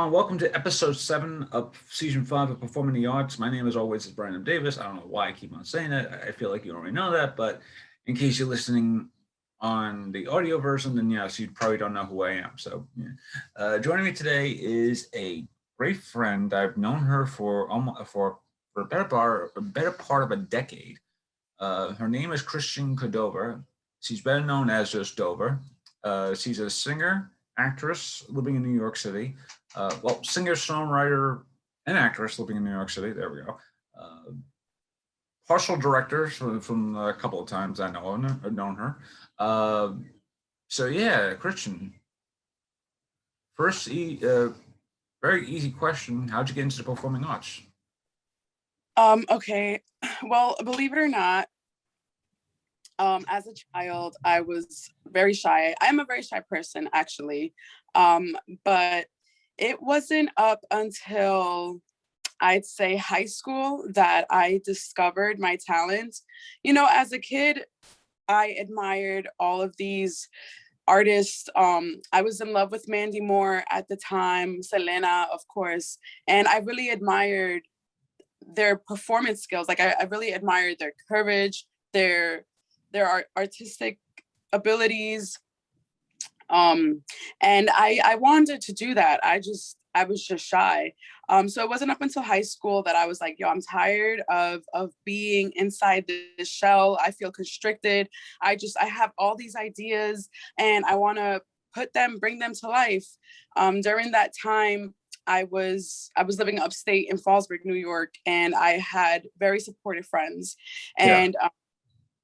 everyone. Welcome to episode 7 of season 5 of Performing the Arts. My name, as always, is Brandon Davis. I don't know why I keep on saying that. I feel like you already know that, but in case you're listening on the audio version, then yes, you probably don't know who I am. So, yeah. Joining me today is a great friend. I've known her for a better part of a decade. Her name is Christian Cordova. She's better known as just Dova. She's a singer, actress living in New York City. Singer, songwriter, and actress living in New York City. There we go. Uh, Partial director from a couple of times I've known her. Uh, yeah, Christian. First, very easy question: how'd you get into the performing arts? Okay. Well, believe it or not, as a child, I was very shy. I'm a very shy person, actually. But it wasn't up until I'd say high school that I discovered my talent. As a kid, I admired all of these artists. I was in love with Mandy Moore at the time, Selena, of course, and I really admired their performance skills. Like I really admired their courage, their artistic abilities. And I wanted to do that. I was just shy. So it wasn't up until high school that I was like, yo, I'm tired of being inside this shell. I feel constricted. I have all these ideas and I want to bring them to life. During that time, I was living upstate in Fallsburg, New York, and I had very supportive friends. Yeah, And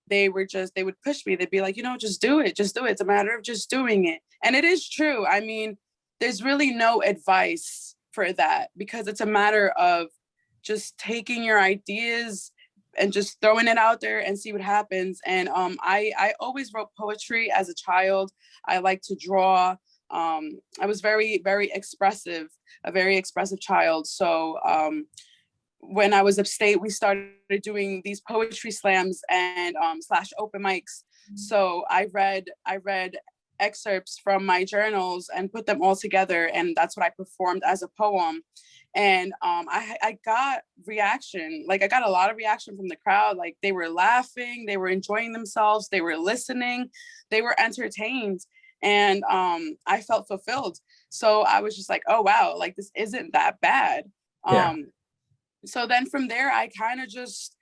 they would push me. They'd be like, just do it. Just do it. It's a matter of just doing it. And it is true. I mean, there's really no advice for that because it's a matter of just taking your ideas and just throwing it out there and see what happens. And I always wrote poetry as a child. I like to draw. I was very, very expressive, a very expressive child. So when I was upstate, we started doing these poetry slams and slash open mics. So I read excerpts from my journals and put them all together, and that's what I performed as a poem. And I got reaction, like I got a lot of reaction from the crowd. Like they were laughing, they were enjoying themselves, they were listening, they were entertained, and I felt fulfilled. So I was just like, oh wow, like this isn't that bad. yeah, So then from there I kind of just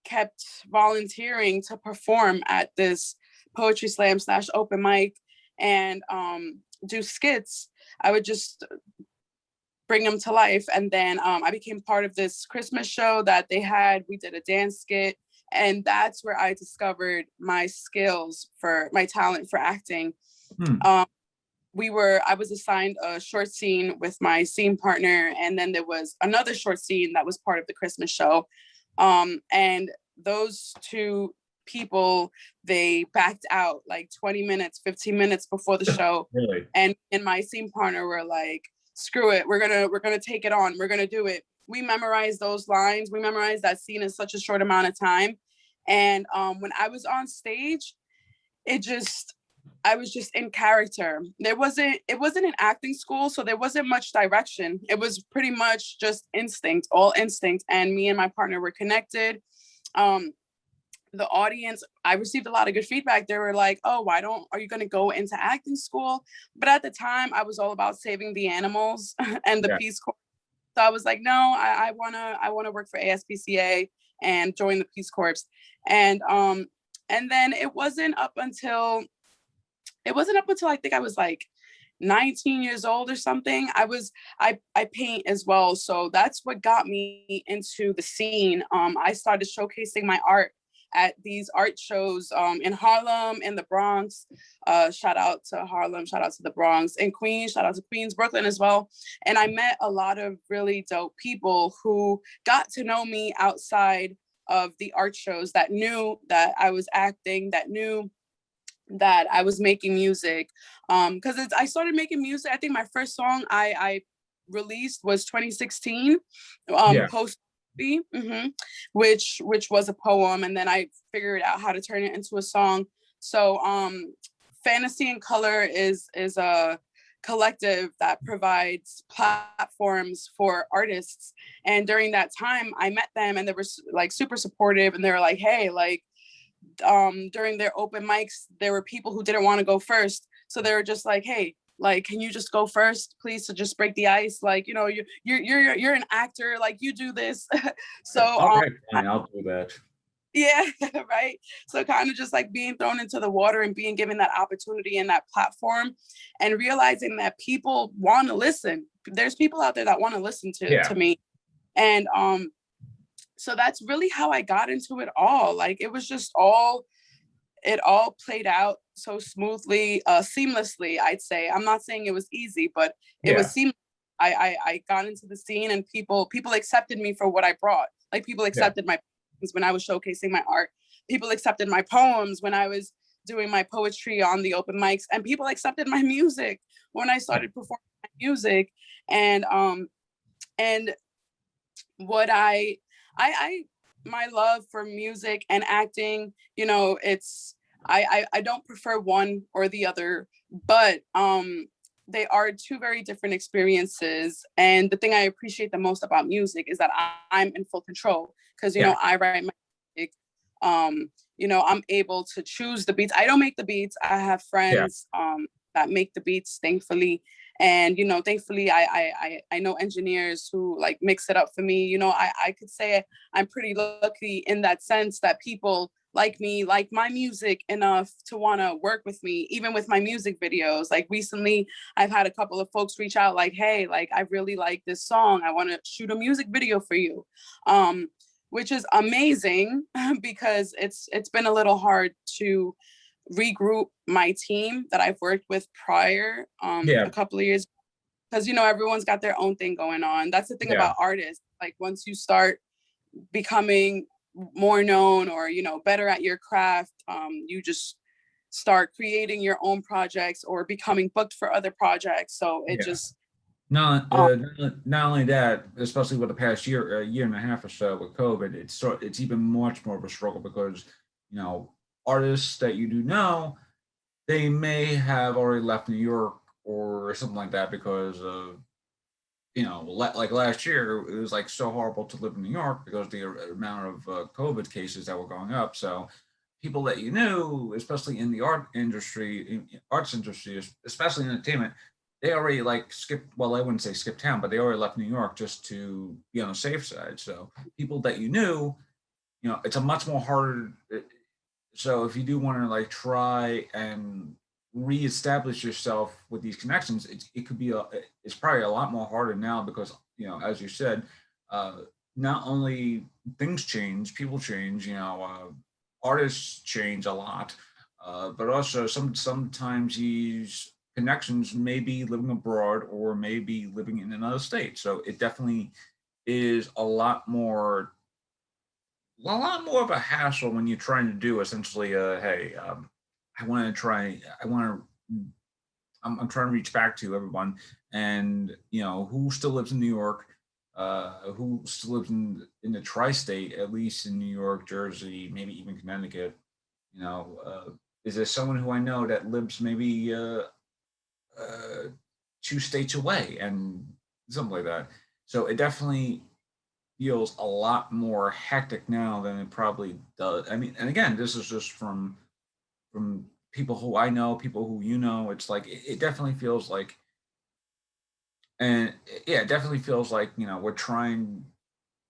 kept volunteering to perform at this poetry slam slash open mic and do skits. I would just bring them to life. And then I became part of this Christmas show that they had. We did a dance skit, and that's where I discovered my skills for my talent for acting. Hmm. um, I was assigned a short scene with my scene partner, and then there was another short scene that was part of the Christmas show. And those two people, they backed out like 20 minutes, 15 minutes before the show. Really? And my scene partner were like, screw it, we're gonna take it on, we're gonna do it. We memorized those lines, we memorized that scene in such a short amount of time. And when I was on stage, it just I was just in character. It wasn't an acting school, so there wasn't much direction. It was pretty much just instinct, all instinct. And me and my partner were connected. Um, the audience, I received a lot of good feedback. They were like, oh, are you going to go into acting school? But at the time I was all about saving the animals and the Yeah. Peace Corps. So I was like, no, I want to work for ASPCA and join the Peace Corps. And then it wasn't up until I think I was like 19 years old or something. I paint as well. So that's what got me into the scene. I started showcasing my art at these art shows in Harlem, in the Bronx. Shout out to Harlem, shout out to the Bronx, and Queens, shout out to Queens, Brooklyn as well. And I met a lot of really dope people who got to know me outside of the art shows, that knew that I was acting, that knew that I was making music. Because I started making music. I think my first song I released was 2016, Yeah. post, which was a poem, and then I figured out how to turn it into a song. So Fantasy in Color is a collective that provides platforms for artists. And during that time, I met them, and they were like super supportive, and they were like, hey, like, during their open mics, there were people who didn't want to go first. So they were just like, hey, like, can you just go first, please, to just break the ice? Like, you know, you're an actor, like, you do this. So All right, fine, I'll do that. yeah, right. So kind of just like being thrown into the water and being given that opportunity and that platform, and realizing that people want to listen. There's people out there that want to listen Yeah, to me. And so that's really how I got into it all. Like, it was just all, it all played out so smoothly, seamlessly, I'd say. I'm not saying it was easy, but it was yeah, seamless. I got into the scene, and people accepted me for what I brought. Like, people yeah, accepted my poems when I was showcasing my art. People accepted my poems when I was doing my poetry on the open mics, and people accepted my music when I yeah, started performing my music. And what I my love for music and acting, you know, it's I don't prefer one or the other, but they are two very different experiences. And the thing I appreciate the most about music is that I'm in full control, because you yeah, know, I write my music. You know, I'm able to choose the beats. I don't make the beats. I have yeah, friends that make the beats, thankfully. And you know, thankfully, I know engineers who like mix it up for me. You know, I could say I'm pretty lucky in that sense, that people like me, like my music enough to want to work with me, even with my music videos. Like, recently, I've had a couple of folks reach out like, hey, like, I really like this song, I want to shoot a music video for you. Which is amazing because it's been a little hard to regroup my team that I've worked with prior, yeah, a couple of years, because you know, everyone's got their own thing going on. That's the thing yeah, about artists. Like, once you start becoming more known, or you know, better at your craft, you just start creating your own projects or becoming booked for other projects. So it yeah. just um, Not only that, especially with the past year and a half or so with COVID, it's even much more of a struggle because, you know, artists that you do know, they may have already left New York or something like that because of, you know, like last year, it was like so horrible to live in New York because the amount of COVID cases that were going up. So people that you knew, especially in the arts industry, especially in entertainment, they already like skipped. Well, I wouldn't say skip town, but they already left New York just to be on the safe side. So people that you knew, you know, it's a much more harder. So if you do want to like try and reestablish yourself with these connections, it could be it's probably a lot more harder now because, you know, as you said, uh, not only things change, people change, you know, artists change a lot, but also sometimes these connections may be living abroad or maybe living in another state. So it definitely is a lot more of a hassle when you're trying to do essentially hey, I want to try I want to I'm trying to reach back to everyone, and you know, who still lives in New York, who still lives in the tri-state, at least in New York, Jersey, maybe even Connecticut. You know, is there someone who I know that lives maybe uh, 2 states away and something like that? So it definitely feels a lot more hectic now than it probably does. I mean, and again, this is just from people who I know, people who you know. It's like it definitely feels like, and yeah, it definitely feels like, you know, we're trying.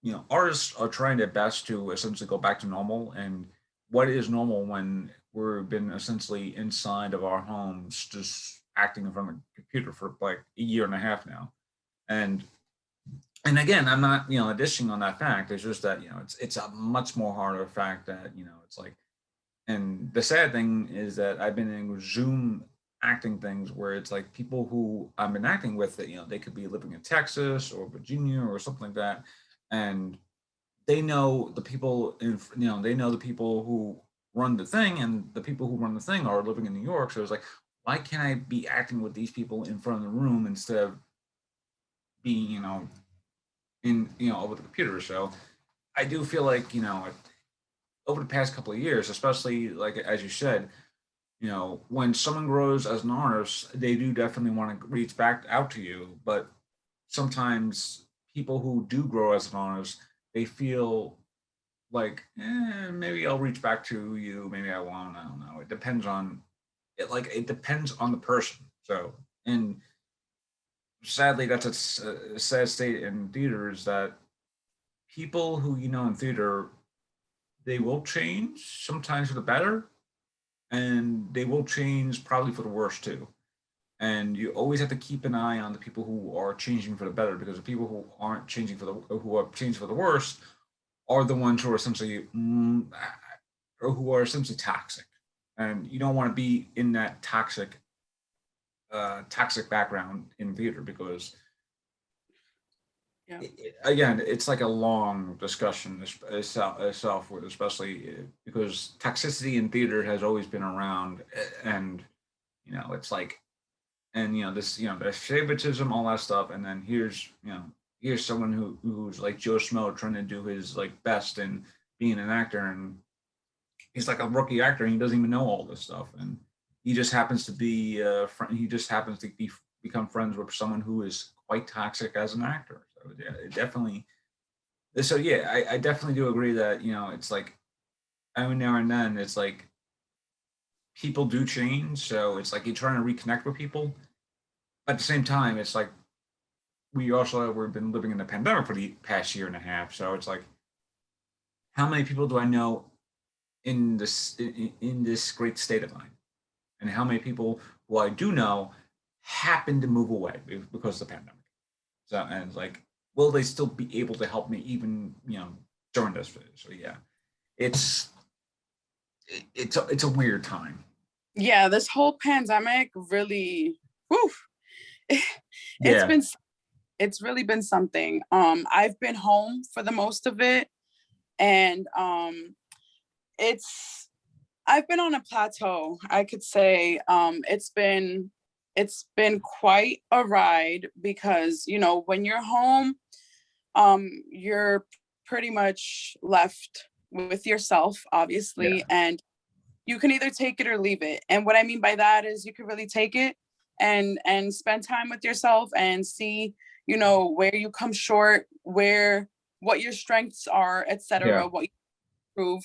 You know, artists are trying their best to essentially go back to normal. And what is normal when we've been essentially inside of our homes, just acting in front of a computer for like a year and a half now? And again, I'm not, you know, dishing on that fact. It's just that, you know, it's a much more harder fact that, you know, it's like, and the sad thing is that I've been in Zoom acting things where it's like people who I've been acting with that, you know, they could be living in Texas or Virginia or something like that. And they know the people in, you know, they know the people who run the thing, and the people who run the thing are living in New York. So it's like, why can't I be acting with these people in front of the room instead of being, you know, in, you know, over the computer? So I do feel like, you know, over the past couple of years, especially like as you said, You know, when someone grows as an artist, they do definitely want to reach back out to you. But sometimes people who do grow as an artist, they feel like, maybe I'll reach back to you, maybe I won't. I don't know. It depends on it. Like it depends on the person. So, and sadly, that's a sad state in theater is that people who in theater, they will change sometimes for the better, and they will change probably for the worse too. And you always have to keep an eye on the people who are changing for the better, because the people who aren't changing for the who are changing for the worse are the ones who are essentially or who are essentially toxic, and you don't want to be in that toxic background in theater, because Yeah. again, it's like a long discussion itself, especially because toxicity in theater has always been around, and it's like, and this, the favoritism, all that stuff, and then here's someone who's like Joe Schmo trying to do his like best and being an actor, and he's like a rookie actor, and he doesn't even know all this stuff, and he just happens to be he just happens to become friends with someone who is quite toxic as an actor. So yeah, it definitely. So yeah, I definitely do agree that it's like every now and then it's like people do change, so it's like you're trying to reconnect with people. At the same time, it's like we've been living in the pandemic for the past year and a half, so it's like how many people do I know in this great state of mind, and how many people who I do know happen to move away because of the pandemic. So, and it's like, will they still be able to help me even during this? So yeah, it's it's a weird time. Yeah, this whole pandemic really, whew, it's Yeah, been it's really been something. I've been home for the most of it, and it's I've been on a plateau, I could say. It's been quite a ride because, when you're home, you're pretty much left with yourself, yeah, obviously, and you can either take it or leave it. And what I mean by that is you can really take it and spend time with yourself and see, where you come short, where what your strengths are, yeah, etc., what you improve.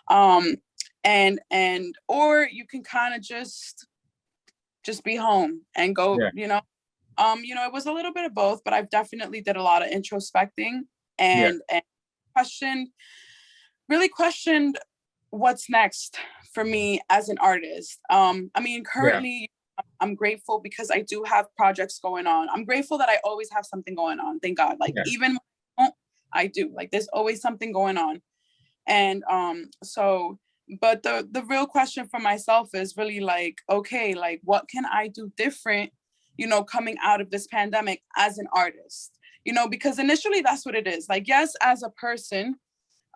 Um and or you can kind of just be home and go, yeah, it was a little bit of both, but I've definitely did a lot of introspecting yeah, and questioned really questioned what's next for me as an artist. I mean, yeah, currently I'm grateful because I do have projects going on. I'm grateful that I always have something going on. Thank God. Like yeah, even when I don't, I do. Like there's always something going on. And so but the real question for myself is really like, okay, like what can I do different, coming out of this pandemic as an artist? Because initially that's what it is. Like, yes, as a person,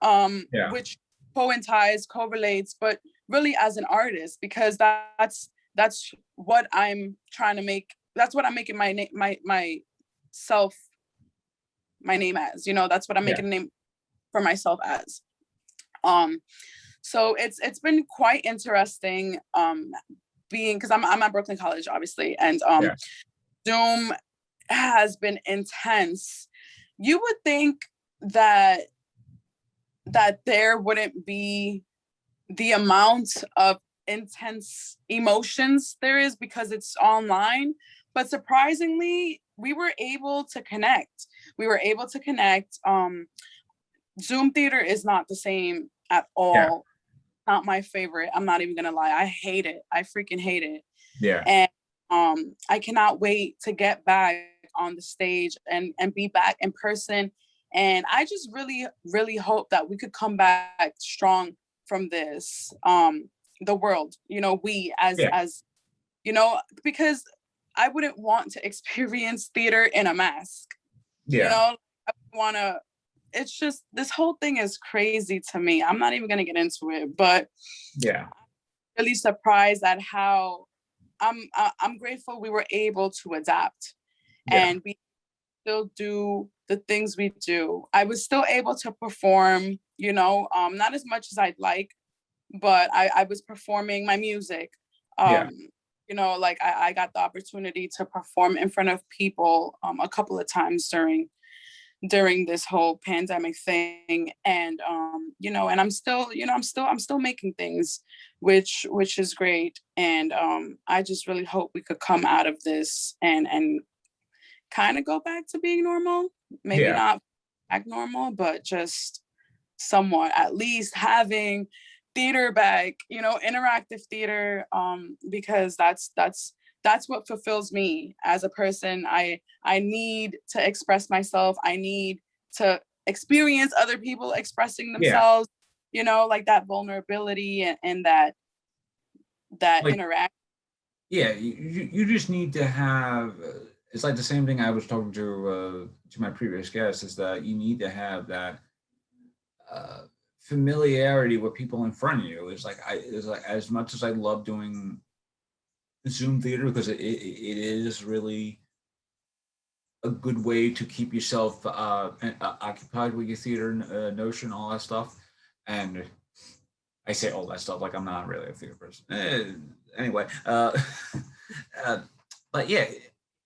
yeah, which coincides, correlates, but really as an artist, because that's what I'm trying to make. That's what I'm making my self my name as. That's what I'm yeah, making a name for myself as. Um, so it's been quite interesting. Being because I'm at Brooklyn College, obviously, and yeah, Zoom has been intense. You would think that there wouldn't be the amount of intense emotions there is because it's online, but surprisingly we were able to connect. Zoom theater is not the same at yeah, all. Not my favorite. I'm not even gonna lie, I hate it. I freaking hate it. yeah, And I cannot wait to get back on the stage and be back in person. And I just really really hope that we could come back strong from this. The world, we yeah, as you know because I wouldn't want to experience theater in a mask. yeah, I want to. It's just this whole thing is crazy to me. I'm not even going to get into it, but yeah, really surprised at how I'm grateful we were able to adapt yeah, and we still do the things we do. I was still able to perform, not as much as I'd like, but I was performing my music. Yeah. Um, like I got the opportunity to perform in front of people a couple of times during this whole pandemic thing. And and I'm still making things, which is great. And I just really hope we could come out of this and kind of go back to being normal. Maybe Yeah. not back normal, but just somewhat at least having theater back, interactive theater, because that's what fulfills me as a person. I need to express myself. I need to experience other people expressing Yeah. themselves, like that vulnerability and that Like, interaction. yeah, you just need to have. It's like the same thing I was talking to my previous guest, is that you need to have that uh, familiarity with people in front of you. It's like as much as I love doing Zoom theater, because it is really a good way to keep yourself occupied with your theater notion, all that stuff. And I say all that stuff like I'm not really a theater person. Anyway, uh, but yeah,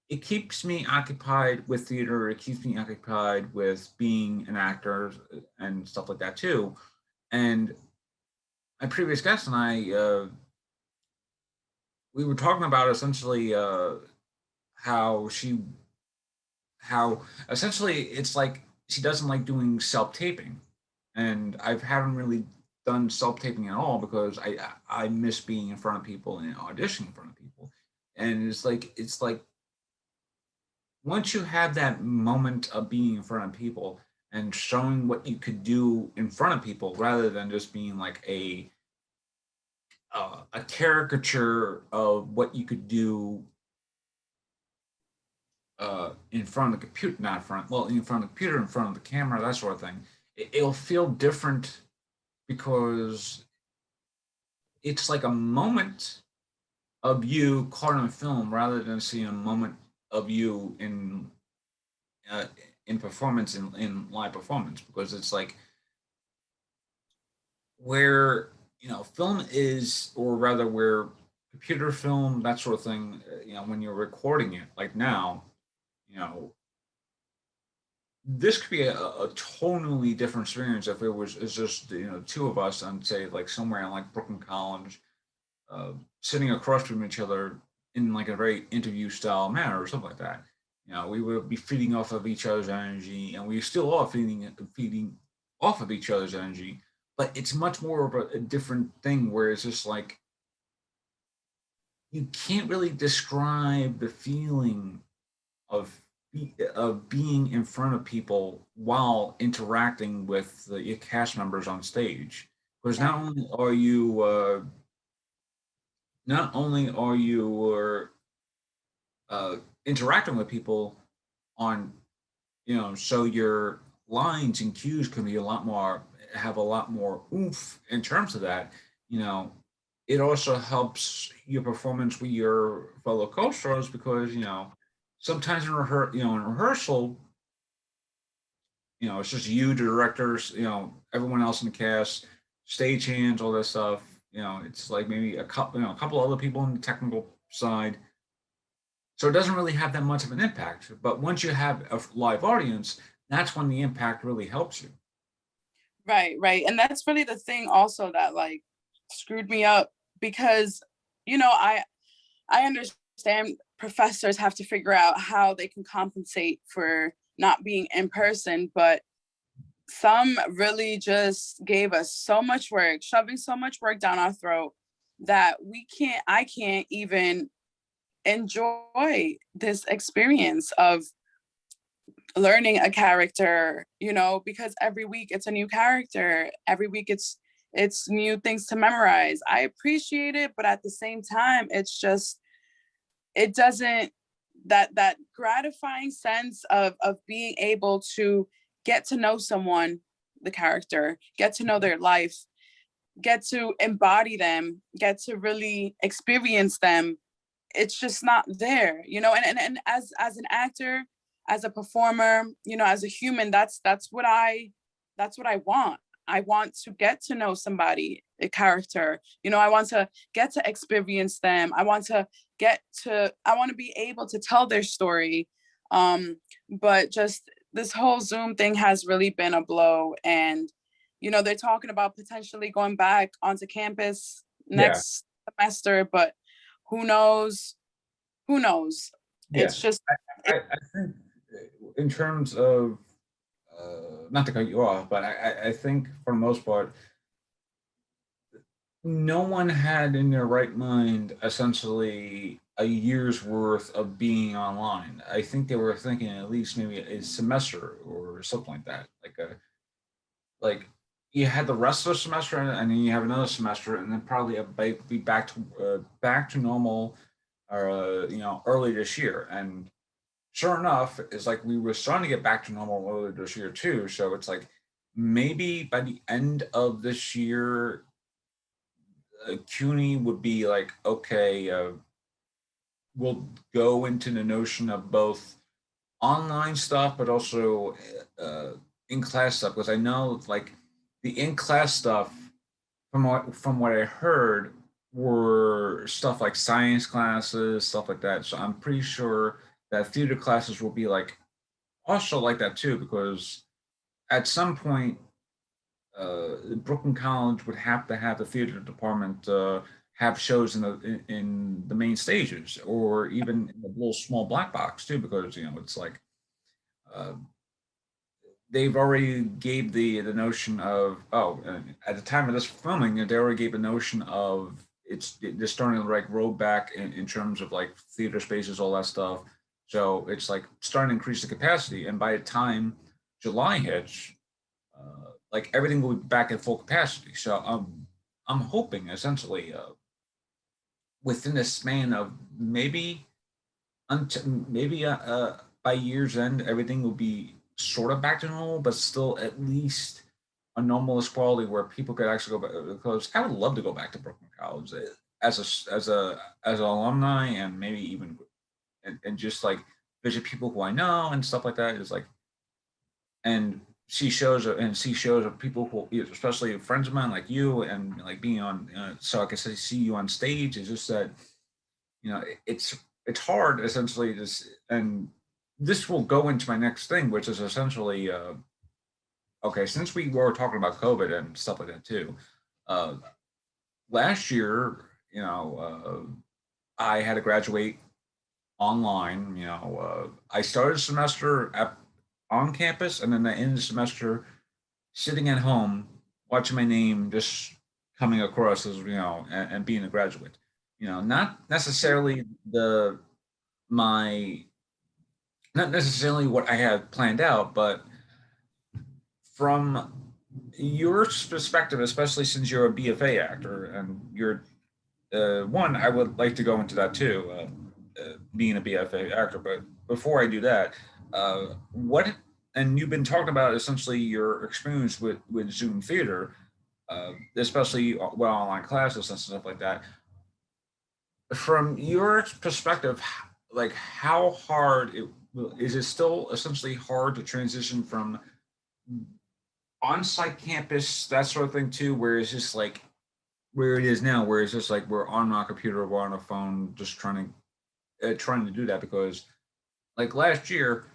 it keeps me occupied with theater. It keeps me occupied with being an actor and stuff like that too. And my previous guest and I, we were talking about essentially how she, how essentially it's like she doesn't like doing self taping, and I haven't really done self taping at all because I miss being in front of people and auditioning in front of people, and it's like once you have that moment of being in front of people and showing what you could do in front of people rather than just being like a caricature of what you could do in front of the computer, not in front, well, in front of the computer, in front of the camera, that sort of thing. It'll feel different because it's like a moment of you caught on film rather than seeing a moment of you uh, in performance in live performance, because it's like where film is, or rather where computer film, that sort of thing, when you're recording it like now, you know this could be a totally different experience if it was it's just two of us on, say, like somewhere in like Brooklyn College, sitting across from each other in like a very interview style manner or something like that. We would be feeding off of each other's energy, and we still are feeding off of each other's energy. But it's much more of a different thing where it's just like you can't really describe the feeling of of being in front of people while interacting with your cast members on stage. Because Yeah. not only are you uh, interacting with people on, so your lines and cues can be a lot more, have a lot more oomph in terms of that. You know, it also helps your performance with your fellow co-stars because sometimes in rehearsal, it's just you, the directors, everyone else in the cast, stagehands, all that stuff. It's like maybe a couple other people on the technical side. So it doesn't really have that much of an impact. But once you have a live audience, that's when the impact really helps you. Right. And that's really the thing also that like screwed me up because, I understand professors have to figure out how they can compensate for not being in person, but some really just gave us so much work, shoving so much work down our throat that I can't even enjoy this experience of learning a character, because every week it's a new character. Every week it's new things to memorize. I appreciate it, but at the same time, it doesn't that gratifying sense of being able to get to know someone, the character, get to know their life, get to embody them, get to really experience them. It's just not there, and as an actor, as a performer, as a human, that's what I want. I want to get to know somebody, character. You know, I want to get to experience them. I want to be able to tell their story. But just this whole Zoom thing has really been a blow. And, you know, they're talking about potentially going back onto campus Yeah. next semester, but who knows? Who knows? Yeah. It's just, I think in terms of, not to cut you off, but I think for the most part, no one had in their right mind essentially a year's worth of being online. I think they were thinking at least maybe a semester or something like that. Like you had the rest of the semester and then you have another semester and then probably be back to normal or early this year. And sure enough, it's like we were starting to get back to normal earlier this year too. So it's like maybe by the end of this year, CUNY would be like, okay, we'll go into the notion of both online stuff, but also in class stuff. Because I know, like, the in class stuff, from what I heard, were stuff like science classes, stuff like that. So I'm pretty sure that theater classes will be like also like that too, because at some point Brooklyn College would have to have the theater department have shows in the main stages, or even in the little small black box too, because it's like uh, they've already gave the notion of at the time of this filming they already gave the notion of they're starting to like roll back in terms of like theater spaces, all that stuff. So it's like starting to increase the capacity, and by the time July hits, like everything will be back at full capacity. So I'm hoping essentially within the span of maybe by year's end everything will be sort of back to normal, but still at least a normalist quality where people could actually go back. Because I would love to go back to Brooklyn College as an alumni, and maybe even and just like visit people who I know and stuff like that. Is like and see shows of people who, especially friends of mine like you, and like being on. So I can see you on stage. It's just that it's hard essentially. And this will go into my next thing, which is essentially okay. Since we were talking about COVID and stuff like that too, uh, last year, I had to graduate online. I started a semester on campus, and then I ended the semester sitting at home watching my name just coming across as and being a graduate. Not necessarily my not necessarily what I had planned out, but from your perspective, especially since you're a BFA actor and you're one, I would like to go into that too, being a BFA actor. But before I do that, what and you've been talking about essentially your experience with Zoom theater, especially online classes and stuff like that. From your perspective, like how hard is it still essentially hard to transition from on-site campus, that sort of thing too, where it's just like where it is now, where it's just like we're on our computer, we're on a phone, just trying to do that. Because like last year,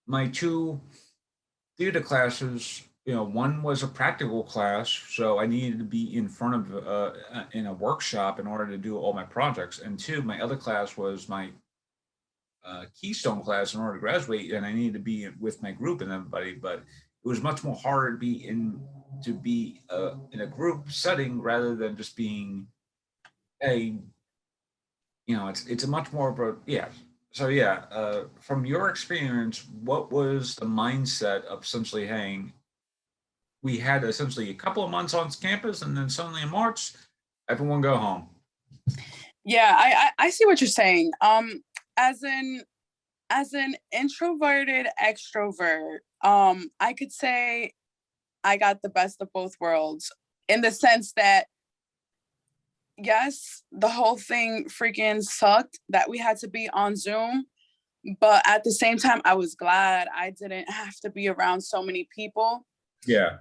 my two theater classes, one was a practical class, so I needed to be in front of in a workshop in order to do all my projects, and two, my other class was my keystone class in order to graduate, and I needed to be with my group and everybody. But it was much more harder to be in a group setting rather than just being a it's a much more of a yeah. So yeah, from your experience, what was the mindset of essentially hang? We had essentially a couple of months on campus, and then suddenly in March, everyone go home. Yeah, I see what you're saying. As an introverted extrovert, I could say I got the best of both worlds, in the sense that yes, the whole thing freaking sucked that we had to be on Zoom, but at the same time, I was glad I didn't have to be around so many people. Yeah.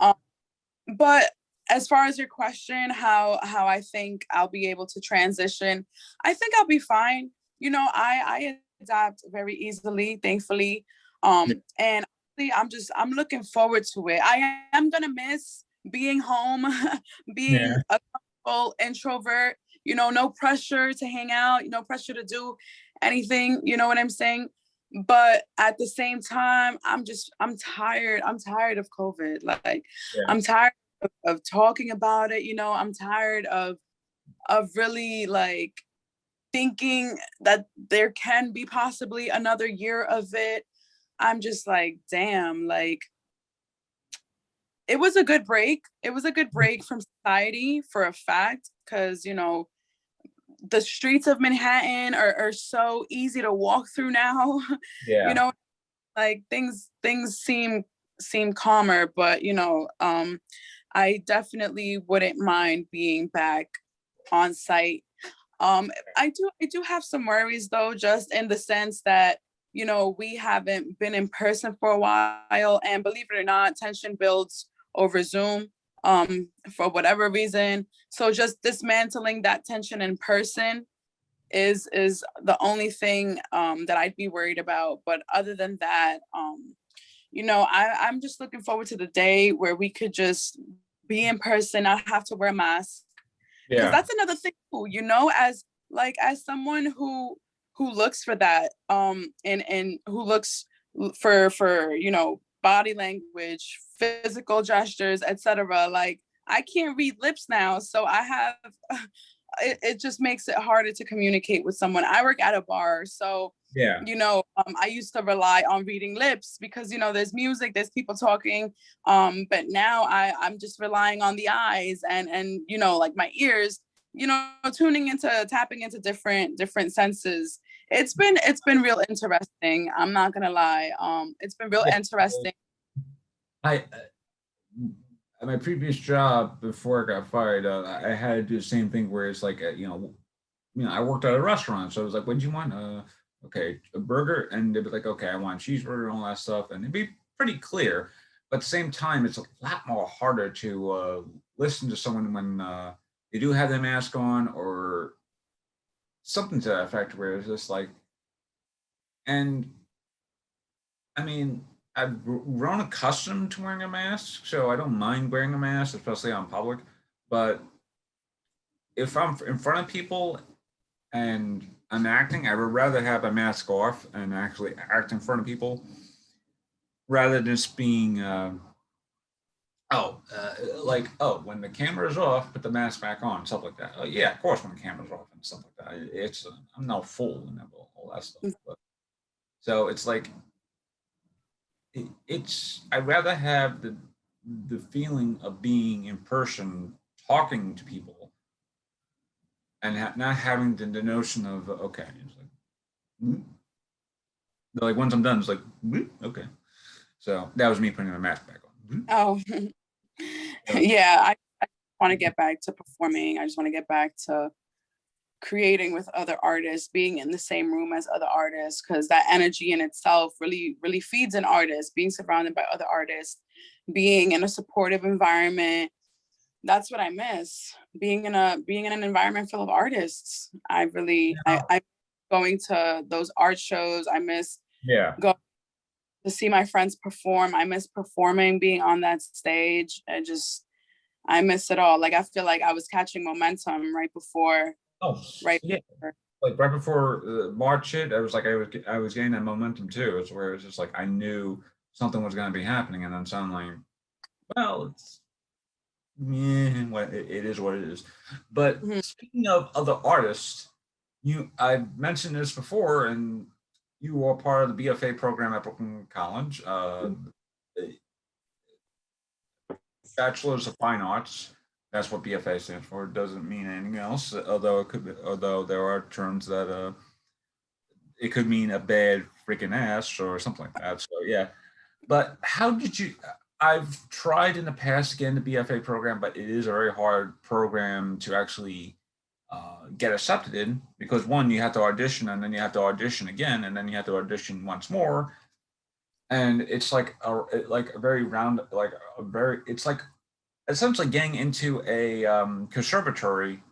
But as far as your question, how I think I'll be able to transition, I think I'll be fine. You know, I adapt very easily, thankfully. And I'm looking forward to it. I am gonna miss being home, being Yeah. a comfortable introvert, you know, no pressure to hang out, no pressure to do anything, you know what I'm saying? But at the same time, I'm tired. I'm tired of COVID. Like Yeah. I'm tired of talking about it, you know, I'm tired of really like thinking that there can be possibly another year of it. I'm just like, damn, like it was a good break. It was a good break from society for a fact, because you know, the streets of Manhattan are so easy to walk through now. You Yeah. know, like things seem calmer, but you know, I definitely wouldn't mind being back on site. I do have some worries though, just in the sense that, you know, we haven't been in person for a while, and believe it or not, tension builds over Zoom, for whatever reason. So just dismantling that tension in person is the only thing that I'd be worried about. But other than that, you know, I'm just looking forward to the day where we could just be in person, not have to wear masks. Because Yeah. that's another thing too, you know, as someone who looks for that, and who looks for you know, body language, physical gestures, etc. Like I can't read lips now, so I have it just makes it harder to communicate with someone. I work at a bar, so Yeah. you know, I used to rely on reading lips because you know there's music, there's people talking, but now I'm just relying on the eyes and you know, like my ears, you know, tapping into different senses. It's been real interesting. I'm not gonna lie. It's been real Yeah. interesting. I at my previous job before I got fired, I had to do the same thing where it's like, I worked at a restaurant, so it was like, what do you want? Okay, a burger, and they'd be like, okay, I want a cheeseburger and all that stuff, and it'd be pretty clear. But at the same time, it's a lot more harder to listen to someone when they do have their mask on or something to that effect, where it's just like, and I mean, I've grown accustomed to wearing a mask, so I don't mind wearing a mask, especially on public. But if I'm in front of people and I'm acting, I would rather have a mask off and actually act in front of people rather than just being, like, oh, when the camera is off, put the mask back on, stuff like that. Oh, yeah, of course, when the camera's off and stuff like that. It's, I'm no fool and all that stuff. But, so it's like, I'd rather have the feeling of being in person, talking to people, and not having the notion of okay, it's like, "Mm." Like once I'm done, it's like "Mm, okay." So that was me putting the mask back on. Mm. Oh, So, yeah. I want to get back to performing. I just want to get back to creating with other artists, being in the same room as other artists, because that energy in itself really feeds an artist. Being surrounded by other artists, being in a supportive environment, that's what I miss. Being in an environment full of artists. I going to those art shows. I miss yeah, going to see my friends perform. I miss performing, being on that stage. I miss it all. Like I feel like I was catching momentum right before, oh right yeah, before. like right before March hit, I was like, I was getting that momentum too. It's where it's just like I knew something was going to be happening, and then suddenly, well, it's yeah, what it is what it is. But Mhm. speaking of other artists, I mentioned this before, and you are part of the BFA program at Brooklyn College, the Bachelor's of Fine Arts. That's what BFA stands for. It doesn't mean anything else, although it could be, although there are terms that it could mean a bad freaking ass or something like that. So yeah. But how did you? I've tried in the past to get in the BFA program, but it is a very hard program to actually get accepted in because one, you have to audition, and then you have to audition again, and then you have to audition once more, and it's like a very round, like a very. It's like essentially getting into a conservatory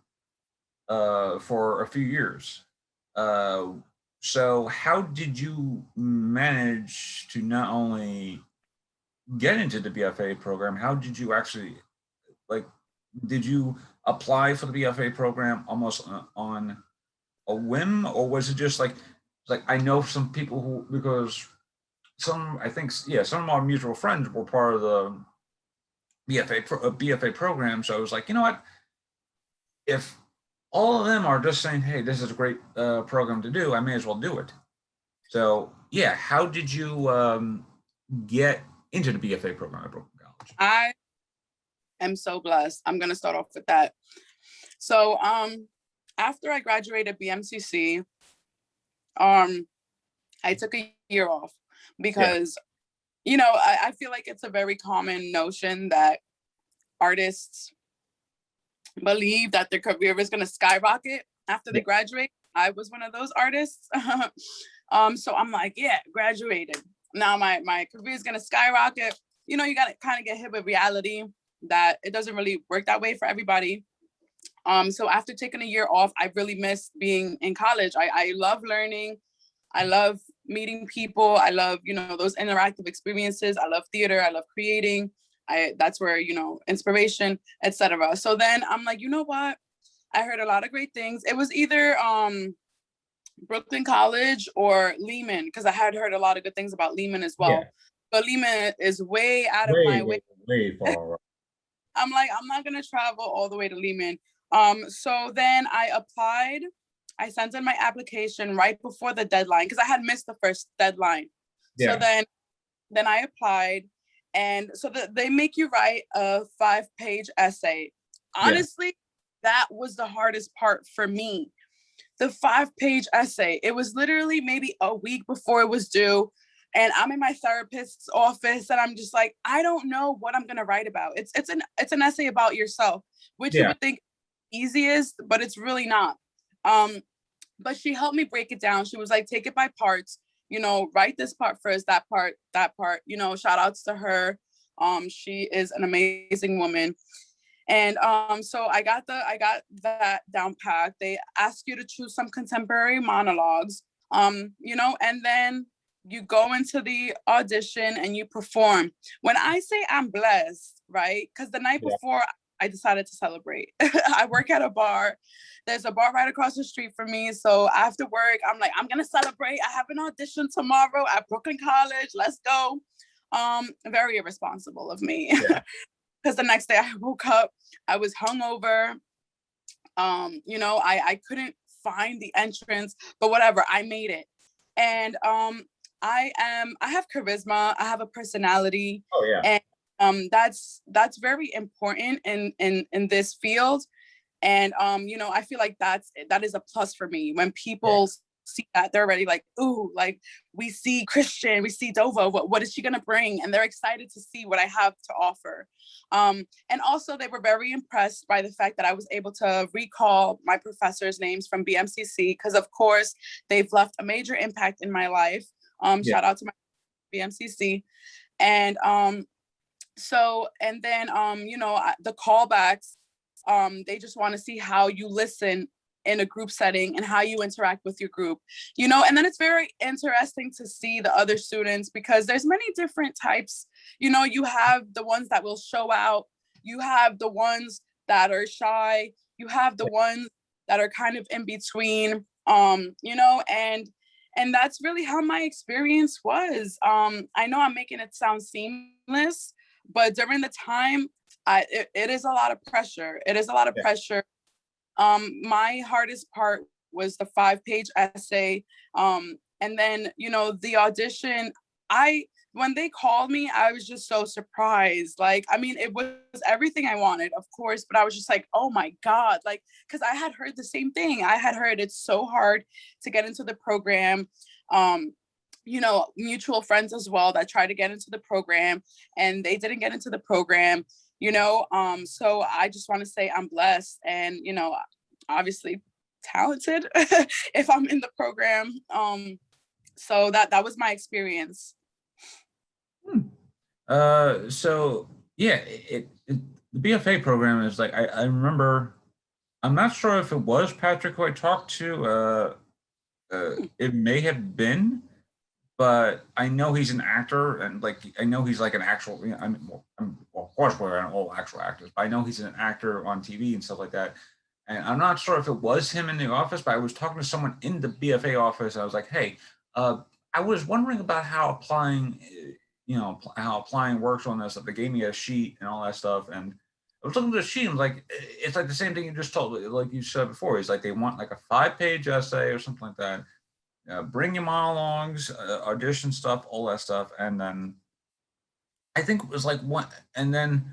for a few years. Uh, so how did you manage to not only get into the BFA program? How did you actually like? Did you apply for the BFA program almost on a whim, or was it just like I know some people who, because some, I think, yeah, some of our mutual friends were part of the BFA program. So I was like, you know what, if all of them are just saying, hey, this is a great program to do, I may as well do it. So yeah, how did you get into the BFA program at Brooklyn College? I am so blessed. I'm gonna start off with that. So after I graduated BMCC, I took a year off Yeah, because, I feel like it's a very common notion that artists believe that their career is going to skyrocket after they yeah, graduate. I was one of those artists. So I'm like, yeah, graduated. Now my career is going to skyrocket. You got to kind of get hit with reality that it doesn't really work that way for everybody. So after taking a year off, I really missed being in college. I love learning. I love meeting people. I love, those interactive experiences. I love theater. I love creating. That's where, inspiration, etc. So then I'm like, you know what? I heard a lot of great things. It was either Brooklyn College or Lehman, because I had heard a lot of good things about Lehman as yeah. well. But Lehman is way out of Way, my way. way, way far. I'm like, I'm not gonna travel all the way to Lehman. So then I applied. I sent in my application right before the deadline because I had missed the first deadline. So Yeah, then I applied, and so they make you write a 5-page essay. yeah, Honestly, that was the hardest part for me. The 5-page essay. It was literally maybe a week before it was due. And I'm in my therapist's office and I'm just like, I don't know what I'm gonna write about. It's an essay about yourself, which you yeah, would think easiest, but it's really not. Um, but she helped me break it down. She was like, take it by parts, write this part first, that part, shout outs to her. She is an amazing woman. And so I got that down packed. They ask you to choose some contemporary monologues, and then you go into the audition and you perform. When I say I'm blessed, right? Because the night yeah. before I decided to celebrate. I work at a bar. There's a bar right across the street from me. So after work, I'm like, I'm gonna celebrate. I have an audition tomorrow at Brooklyn College. Let's go. Very irresponsible of me. Yeah. Because the next day I woke up, I was hungover. I couldn't find the entrance, but whatever, I made it. And I have charisma, I have a personality, Oh yeah. and that's very important in this field. And I feel like that is a plus for me when Yeah. people see that. They're already like, ooh, like we see Christian, we see Dova, what is she gonna bring? And they're excited to see what I have to offer. And also they were very impressed by the fact that I was able to recall my professors' names from BMCC, because of course they've left a major impact in my life. Yeah. Shout out to my BMCC. And then the callbacks, they just want to see how you listen in a group setting and how you interact with your group, and then it's very interesting to see the other students because there's many different types. You have the ones that will show out, you have the ones that are shy, you have the ones that are kind of in between, and that's really how my experience was. I know I'm making it sound seamless, but during the time, it is a lot of pressure. It is a lot of Yeah. pressure. My hardest part was the 5-page essay. And then, the audition, when they called me, I was just so surprised. Like, I mean, it was everything I wanted, of course, but I was just like, oh my God, like, because I had heard the same thing. I had heard it's so hard to get into the program. Mutual friends as well that tried to get into the program and they didn't get into the program. So I just want to say I'm blessed and, obviously talented if I'm in the program. So that was my experience. So yeah, the BFA program is like I remember. I'm not sure if it was Patrick who I talked to. It may have been, but I know he's an actor, and like I know he's like an actual. You know, well, of course we're all actual actors, but I know he's an actor on TV and stuff like that. And I'm not sure if it was him in the office, but I was talking to someone in the BFA office. I was like, "Hey, I was wondering about how applying, how applying works on this. Like, they gave me a sheet and all that stuff, and I was looking at the sheet and like, it's like the same thing you just told, like you said before. It's like they want like a 5-page essay or something like that. Bring your monologues, audition stuff, all that stuff, and then I think it was like one, and then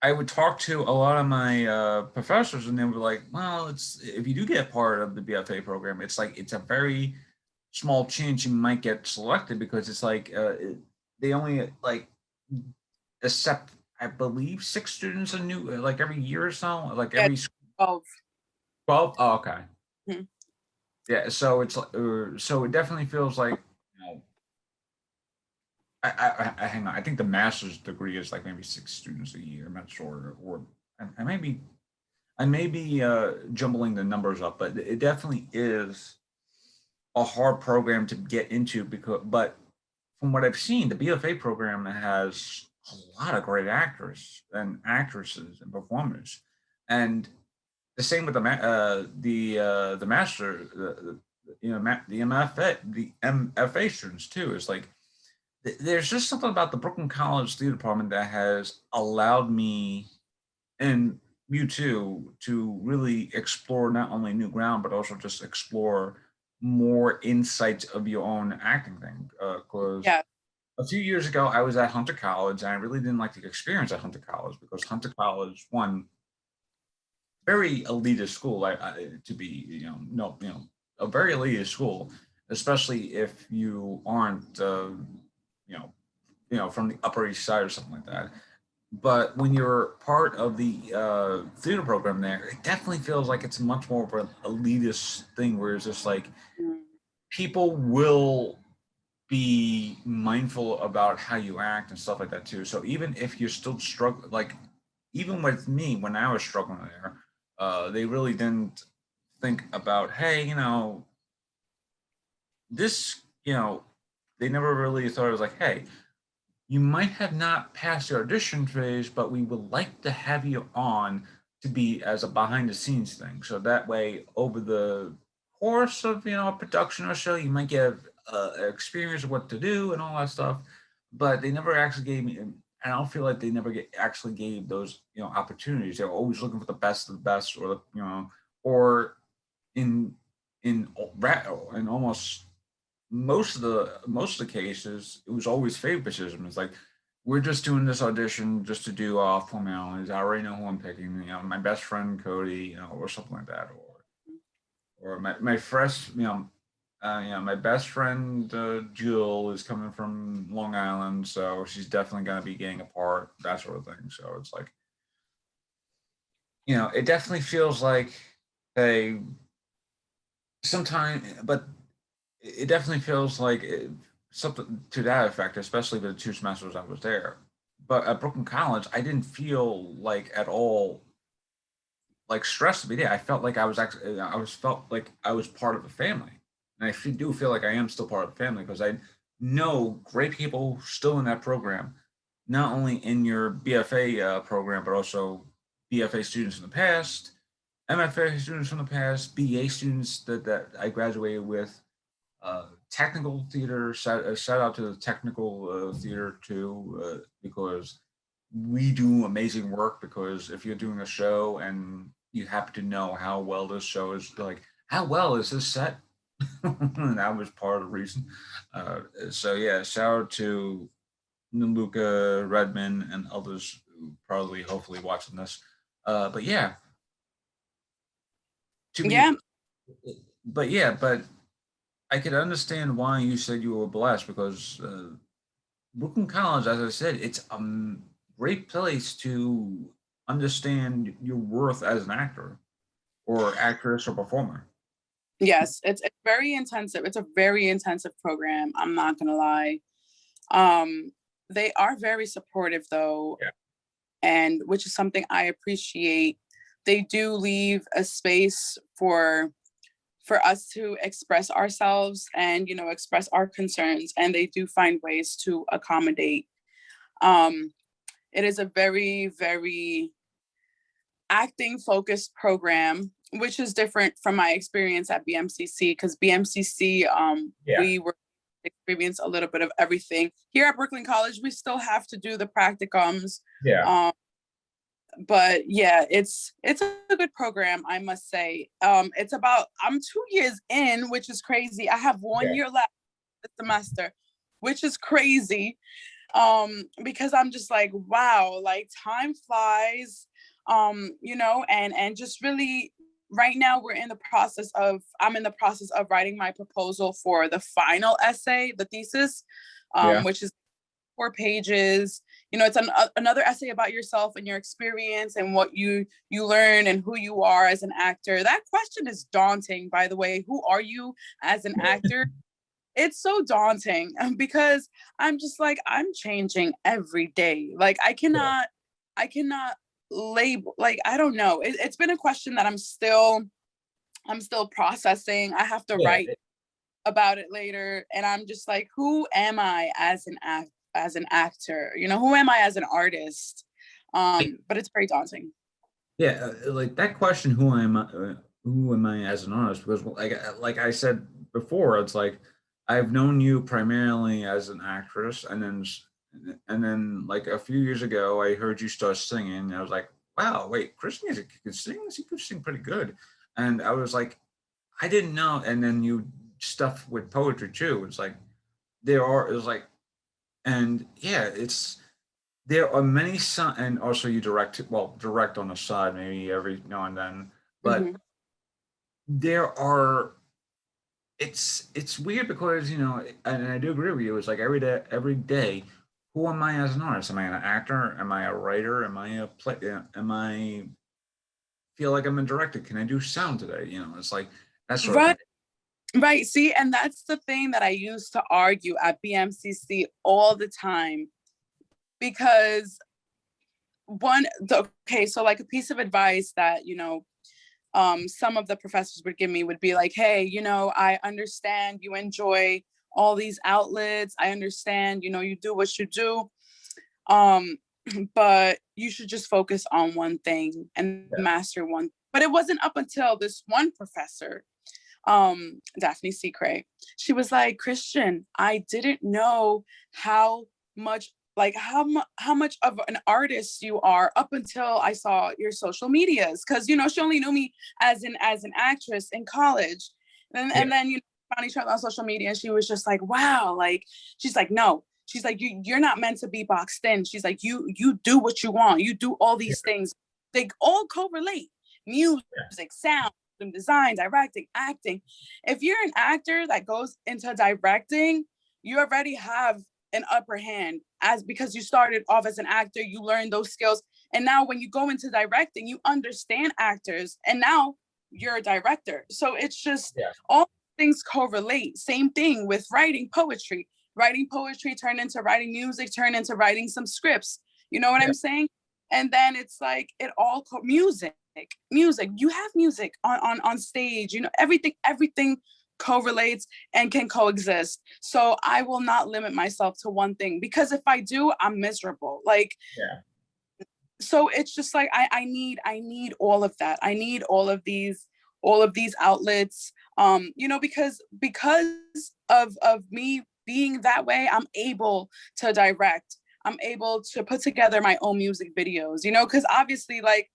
I would talk to a lot of my professors, and they were like, "Well, it's if you do get part of the BFA program, it's like it's a very small chance you might get selected because it's like they only like accept, I believe, 6 students a new like every year or so, like Yeah, every 12. 12. Oh, okay, Mhm. yeah. So it's so it definitely feels like you know I hang on. I think the master's degree is like maybe 6 students a year. I'm not sure, or I may be jumbling the numbers up, but it definitely is a hard program to get into because. But from what I've seen, the BFA program has a lot of great actors and actresses and performers, and the same with the master, the MFA students too. Is like there's just something about the Brooklyn College Theater Department that has allowed me and you too to really explore not only new ground but also just explore more insights of your own acting thing. Because Yeah. a few years ago, I was at Hunter College, and I really didn't like the experience at Hunter College because Hunter College, one, very elitist school, to be, no, a very elitist school, especially if you aren't, you know, from the Upper East Side or something like that. But when you're part of the theater program there, it definitely feels like it's much more of an elitist thing where it's just like Mm. people will be mindful about how you act and stuff like that too. So even if you're still struggling, like even with me when I was struggling there, they really didn't think about, hey, this, they never really thought it was like, hey, you might have not passed your audition phase, but we would like to have you on to be as a behind the scenes thing. So that way, over the course of a production or show, you might get experience of what to do and all that stuff. But they never actually gave me. And I don't feel like they never actually gave those opportunities. They were always looking for the best of the best, or or in in in almost most of the cases, it was always favoritism. It's like we're just doing this audition just to do formalities. I already know who I'm picking. My best friend Cody, or something like that, or my fresh, my best friend Jill is coming from Long Island, so she's definitely gonna be getting a part, that sort of thing. So it's like, it definitely feels like they sometimes, but it definitely feels like something to that effect, especially the 2 semesters I was there. But at Brooklyn College, I didn't feel like at all like stressed to be there. I felt like I was actually, felt like I was part of the family, and I do feel like I am still part of the family because I know great people still in that program, not only in your BFA program, but also BFA students in the past, MFA students from the past, BA students that I graduated with, technical theater. Shout out to the technical theater too, because we do amazing work. Because if you're doing a show and you happen to know how well this show is, like how well is this set, and that was part of the reason. So yeah, shout out to Luca Redman and others who probably hopefully watching this. But yeah, to be, Yeah. but yeah, but I could understand why you said you were blessed because Brooklyn College, as I said, it's a great place to understand your worth as an actor or actress or performer. Yes, it's very intensive. It's a very intensive program. I'm not gonna lie. Um, they are very supportive though. Yeah. and which is something I appreciate. They do leave a space for us to express ourselves and, you know, express our concerns, and they do find ways to accommodate. um it is a very, very acting focused program, which is different from my experience at BMCC, because BMCC, Yeah. we were experience a little bit of everything. Here at Brooklyn College, we still have to do the practicums. Yeah. But yeah, it's a good program, I must say. It's about, I'm 2 years in, which is crazy. I have one Yeah. year left this semester, which is crazy. Because I'm just like, wow, like time flies. You know, and just really right now I'm in the process of writing my proposal for the final essay, the thesis, Yeah. which is 4 pages. You know, it's another essay about yourself and your experience and what you learn and who you are as an actor. That question is daunting, by the way. Who are you as an actor? It's so daunting, because I'm just like, I'm changing every day. Like I cannot label, like, I don't know. It's been a question that I'm still processing. I have to Yeah. write about it later, and I'm just like, who am I as an actor? You know, who am I as an artist? But it's very daunting. Yeah, like that question, who am I as an artist? Because like I said before, it's like I've known you primarily as an actress, and then like a few years ago, I heard you start singing. And I was like, wow, wait, Chris music could sing. He could sing pretty good, and I was like, I didn't know. And then you stuff with poetry too. It's like it was like, and yeah, it's there are many and also you direct on the side maybe every now and then, but Hmm. there are it's weird because and I do agree with you. It's like every day, who am I as an artist? Am I an actor? Am I a writer? Am I a play? Am I feel like I'm a director? Can I do sound today? It's like that sort of Right, thing. right. See, and that's the thing that I used to argue at BMCC all the time, because okay, so like a piece of advice that, some of the professors would give me would be like, hey, I understand you enjoy all these outlets. I understand, you do what you do. Um, but you should just focus on one thing and Yeah, master one. But it wasn't up until this one professor, Daphne Secret. She was like, Christian, I didn't know how much how much of an artist you are up until I saw your social medias, because she only knew me as an actress in college, yeah, and then found each other on social media, and she was just like, wow, like, she's like, no, she's like, you're not meant to be boxed in. She's like, you do what you want, you do all yeah, these things, they all correlate: music, yeah, sound, design, directing, acting. If you're an actor that goes into directing, you already have an upper hand, as because you started off as an actor, you learned those skills, and now when you go into directing, you understand actors, and now you're a director. So it's just yeah, all things correlate. Same thing with writing poetry. Writing poetry turned into writing music, turned into writing some scripts. You know what yeah, I'm saying? And then it's like it all music, you have music on stage, everything correlates and can coexist. So I will not limit myself to one thing, because if I do, I'm miserable. Like, yeah. so it's just like I need all of that. I need all of these outlets. Because of me being that way, I'm able to direct. I'm able to put together my own music videos, because obviously, like,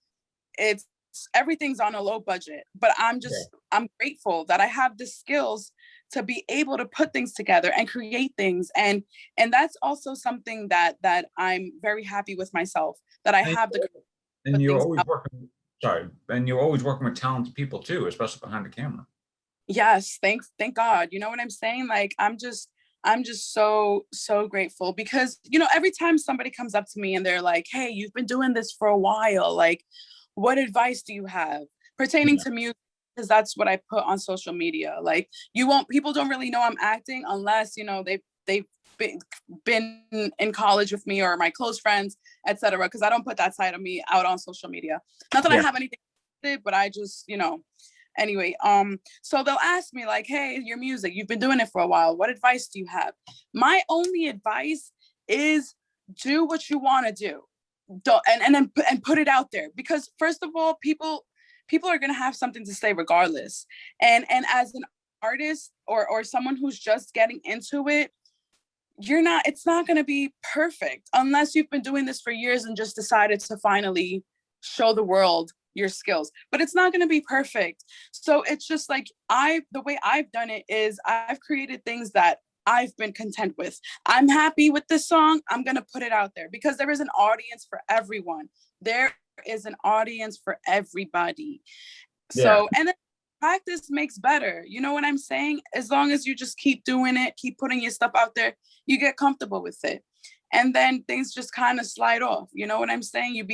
it's everything's on a low budget, but Yeah. I'm grateful that I have the skills to be able to put things together and create things, and that's also something that I'm very happy with myself, that I And, have the and put you're things always out. working. Sorry, and you're always working with talented people too, especially behind the camera. Yes, thank God. You know what I'm saying? Like, I'm just so grateful, because every time somebody comes up to me and they're like, hey, you've been doing this for a while, like, what advice do you have pertaining Yeah, to music? Because that's what I put on social media. Like, people don't really know I'm acting unless they they've been in college with me, or my close friends, etc. Because I don't put that side of me out on social media. Not that I have anything to say, but I just, anyway, so they'll ask me like, hey, your music, you've been doing it for a while, what advice do you have? My only advice is do what you want to do. Don't, and put it out there, because first of all, people are going to have something to say regardless. And as an artist, or someone who's just getting into it, it's not going to be perfect unless you've been doing this for years and just decided to finally show the world your skills, but it's not going to be perfect. So it's just like, the way I've done it is I've created things that I've been content with. I'm happy with this song. I'm going to put it out there, because there is an audience for everyone. There is an audience for everybody. So, and then practice makes better. You know what I'm saying? As long as you just keep doing it, keep putting your stuff out there, you get comfortable with it. And then things just kind of slide off. You know what I'm saying?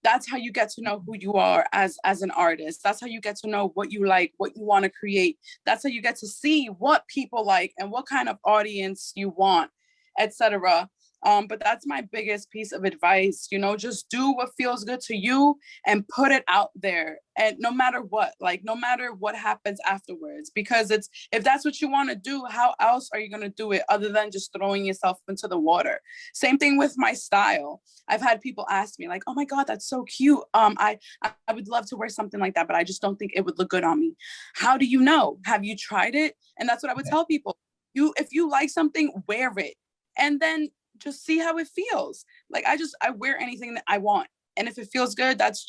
That's how you get to know who you are as an artist. That's how you get to know what you like, what you want to create. That's how you get to see what people like and what kind of audience you want, etc. But that's my biggest piece of advice. Just do what feels good to you and put it out there. And no matter what happens afterwards, because if that's what you want to do, how else are you going to do it other than just throwing yourself into the water? Same thing with my style. I've had people ask me like, oh my God, that's so cute. I would love to wear something like that, but I just don't think it would look good on me. How do you know? Have you tried it? And that's what I would tell people. If you like something, wear it. And then just see how it feels. Like I wear anything that I want. And if it feels good, that's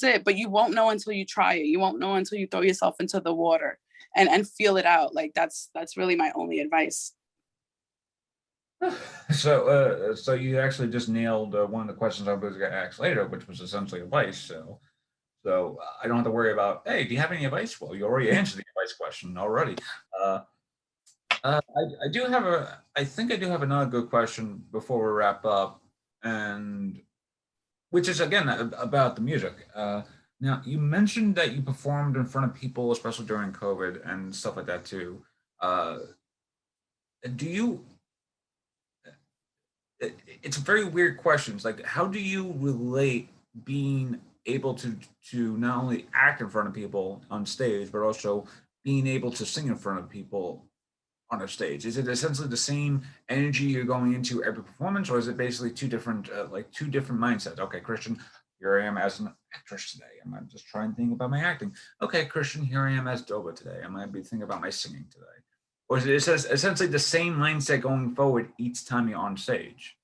it. But you won't know until you try it. You won't know until you throw yourself into the water and feel it out. Like that's really my only advice. So you actually just nailed one of the questions I was going to ask later, which was essentially advice. So I don't have to worry about, hey, do you have any advice? Well, you already answered the advice question already. I think I do have another good question before we wrap up, and which is again about the music. Now, you mentioned that you performed in front of people, especially during COVID and stuff like that too. Do you? It's a very weird question. It's like, how do you relate being able to not only act in front of people on stage, but also being able to sing in front of people on a stage? Is it essentially the same energy you're going into every performance, or is it basically two different mindsets? Okay, Christian, here I am as an actress today. I might just try and think about my acting. Okay, Christian, here I am as Dova today. I might be thinking about my singing today. Or is it essentially the same mindset going forward each time you're on stage?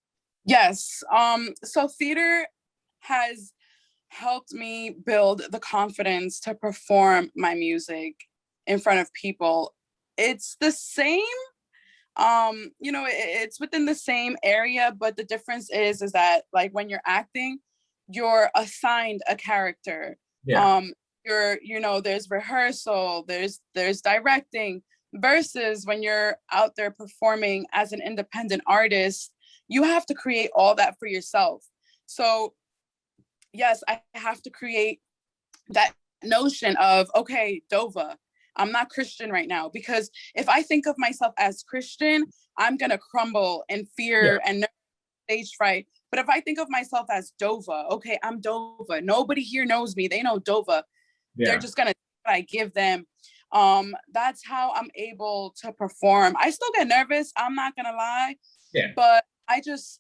Yes. So theater has helped me build the confidence to perform my music in front of people. It's the same, it's within the same area, but the difference is that like when you're acting, you're assigned a character. There's rehearsal, there's directing, versus when you're out there performing as an independent artist, you have to create all that for yourself. So yes, I have to create that notion of, okay, Dova, I'm not Christian right now, because if I think of myself as Christian, I'm going to crumble in fear and stage fright. But if I think of myself as Dova, okay, I'm Dova. Nobody here knows me. They know Dova. They're just going to I give them. That's how I'm able to perform. I still get nervous. I'm not going to lie. But I just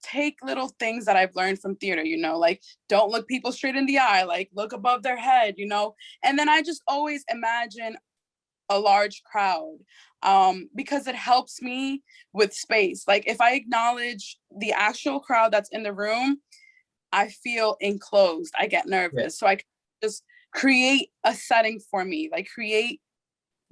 take little things that I've learned from theater, like don't look people straight in the eye, like look above their head, and then I just always imagine a large crowd, because it helps me with space. Like if I acknowledge the actual crowd that's in the room, I feel enclosed, I get nervous. So I just create a setting for me, like create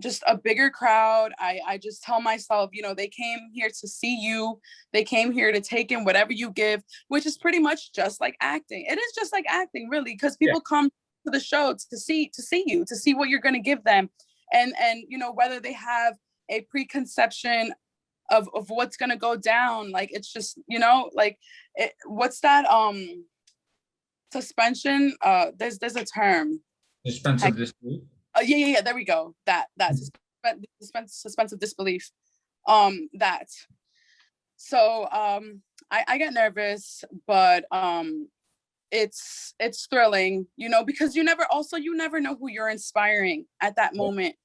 just a bigger crowd. I just tell myself, they came here to see you. They came here to take in whatever you give, which is pretty much just like acting. It is just like acting, really, because people come to the show to see you, to see what you're going to give them. And whether they have a preconception of what's going to go down, like it's just, what's that suspension? There's a term. Suspense of disbelief. Yeah. There we go. That's suspense of disbelief. That. So I get nervous, but it's thrilling, because you never know who you're inspiring at that moment.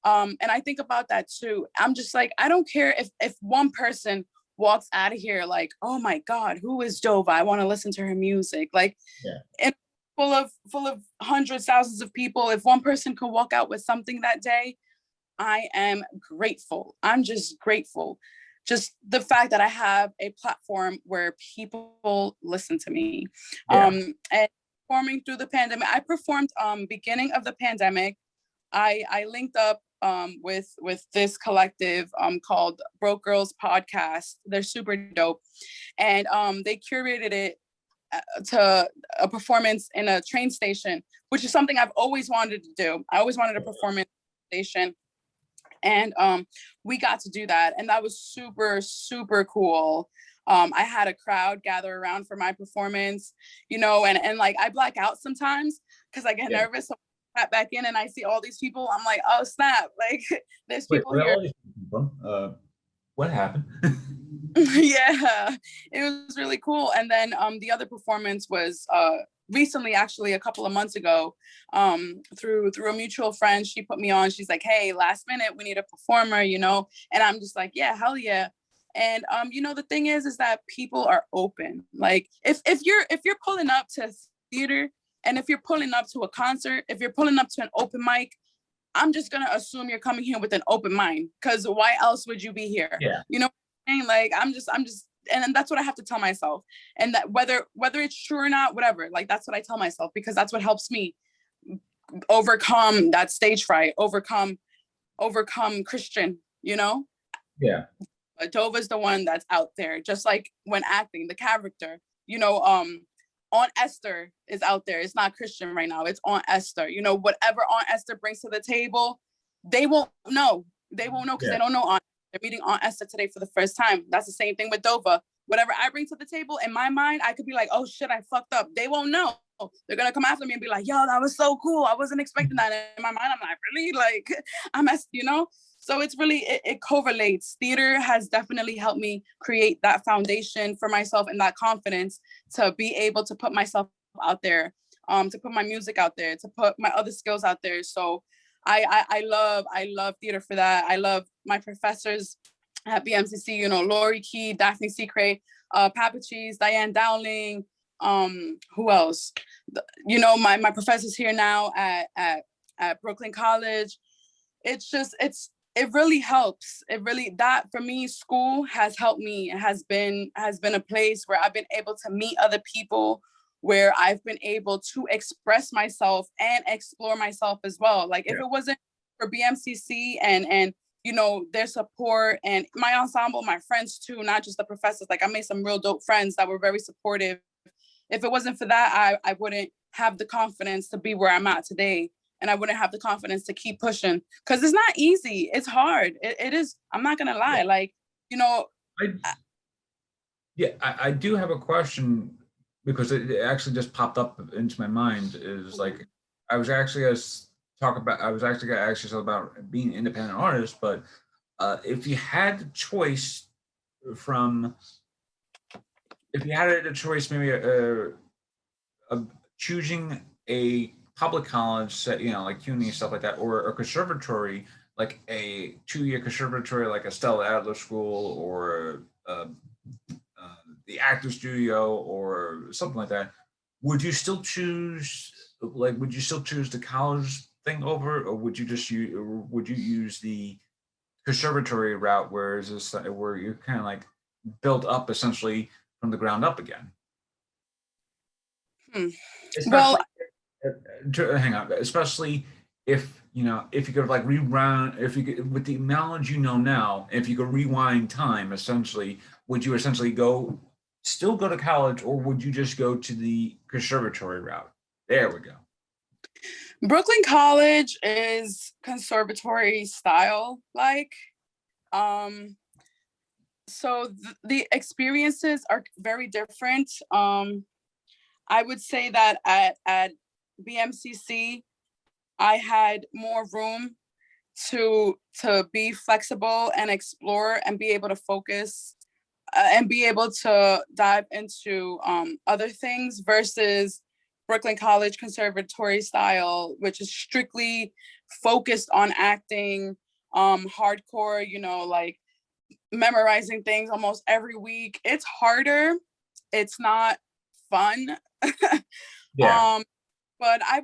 And I think about that too. I'm just like, I don't care if one person walks out of here like, oh my God, who is Dova? I want to listen to her music. Like, and full of hundreds, thousands of people, if one person can walk out with something that day, I am grateful. I'm just grateful. Just the fact that I have a platform where people listen to me. And performing through the pandemic, I performed beginning of the pandemic. I linked up with this collective called Broke Girls Podcast. They're super dope, and they curated it to a performance in a train station, which is something I've always wanted to do. I always wanted to perform in a station, and we got to do that, and that was super, super cool. I had a crowd gather around for my performance, and like I black out sometimes because I get nervous. So I tap back in and I see all these people. I'm like, oh snap! Like there's people here. What happened? Yeah, it was really cool. And then the other performance was recently, actually a couple of months ago, through a mutual friend. She put me on. She's like, hey, last minute we need a performer, and I'm just like, yeah, hell yeah. And the thing is that people are open. Like if you're pulling up to theater, and if you're pulling up to a concert, if you're pulling up to an open mic, I'm just gonna assume you're coming here with an open mind, because why else would you be here? Like I'm just, and that's what I have to tell myself. And that whether it's true or not, whatever, like that's what I tell myself, because that's what helps me overcome that stage fright, overcome Christian, Dova's the one that's out there, just like when acting the character, Aunt Esther is out there. It's not Christian right now. It's Aunt Esther. Whatever Aunt Esther brings to the table, they won't know. They won't know because they don't know Aunt. They're meeting Aunt Esther today for the first time. That's the same thing with Dova. Whatever I bring to the table, in my mind, I could be like, oh shit, I fucked up. They won't know. They're gonna come after me and be like, yo, that was so cool. I wasn't expecting that. In my mind, I'm like, really? Like, So it's really, it correlates. Theater has definitely helped me create that foundation for myself and that confidence to be able to put myself out there, to put my music out there, to put my other skills out there. So I love theater for that. I love my professors at BMCC, Lori Key, Daphne Secret, Papa Cheese, Diane Dowling, who else? My professors here now at Brooklyn College. It really helps. That for me, school has helped me. It has been a place where I've been able to meet other people, where I've been able to express myself and explore myself as well. Like if it wasn't for BMCC and their support and my ensemble, my friends too, not just the professors, like I made some real dope friends that were very supportive. If it wasn't for that, I wouldn't have the confidence to be where I'm at today. And I wouldn't have the confidence to keep pushing, because it's not easy. It's hard. It is. I'm not going to lie. Like, I do have a question, because it actually just popped up into my mind. Is like, I was actually going to ask you about being an independent artist, but if you had the choice maybe of choosing a public college, like CUNY and stuff like that, or a conservatory, like a 2-year conservatory, like a Stella Adler School, or the Actor Studio, or something like that, would you still choose the college thing over, or would you use the conservatory route, where you're kind of like built up essentially from the ground up again? Well, hang on, especially if you could like rewind, with the knowledge now, if you could rewind time, essentially, would you still go to college, or would you just go to the conservatory route? There we go. Brooklyn College is conservatory style, like, so the experiences are very different. I would say that at BMCC, I had more room to be flexible and explore and be able to focus and be able to dive into other things versus Brooklyn College conservatory style, which is strictly focused on acting, hardcore, you know, like memorizing things almost every week. It's harder. It's not fun. Yeah. But I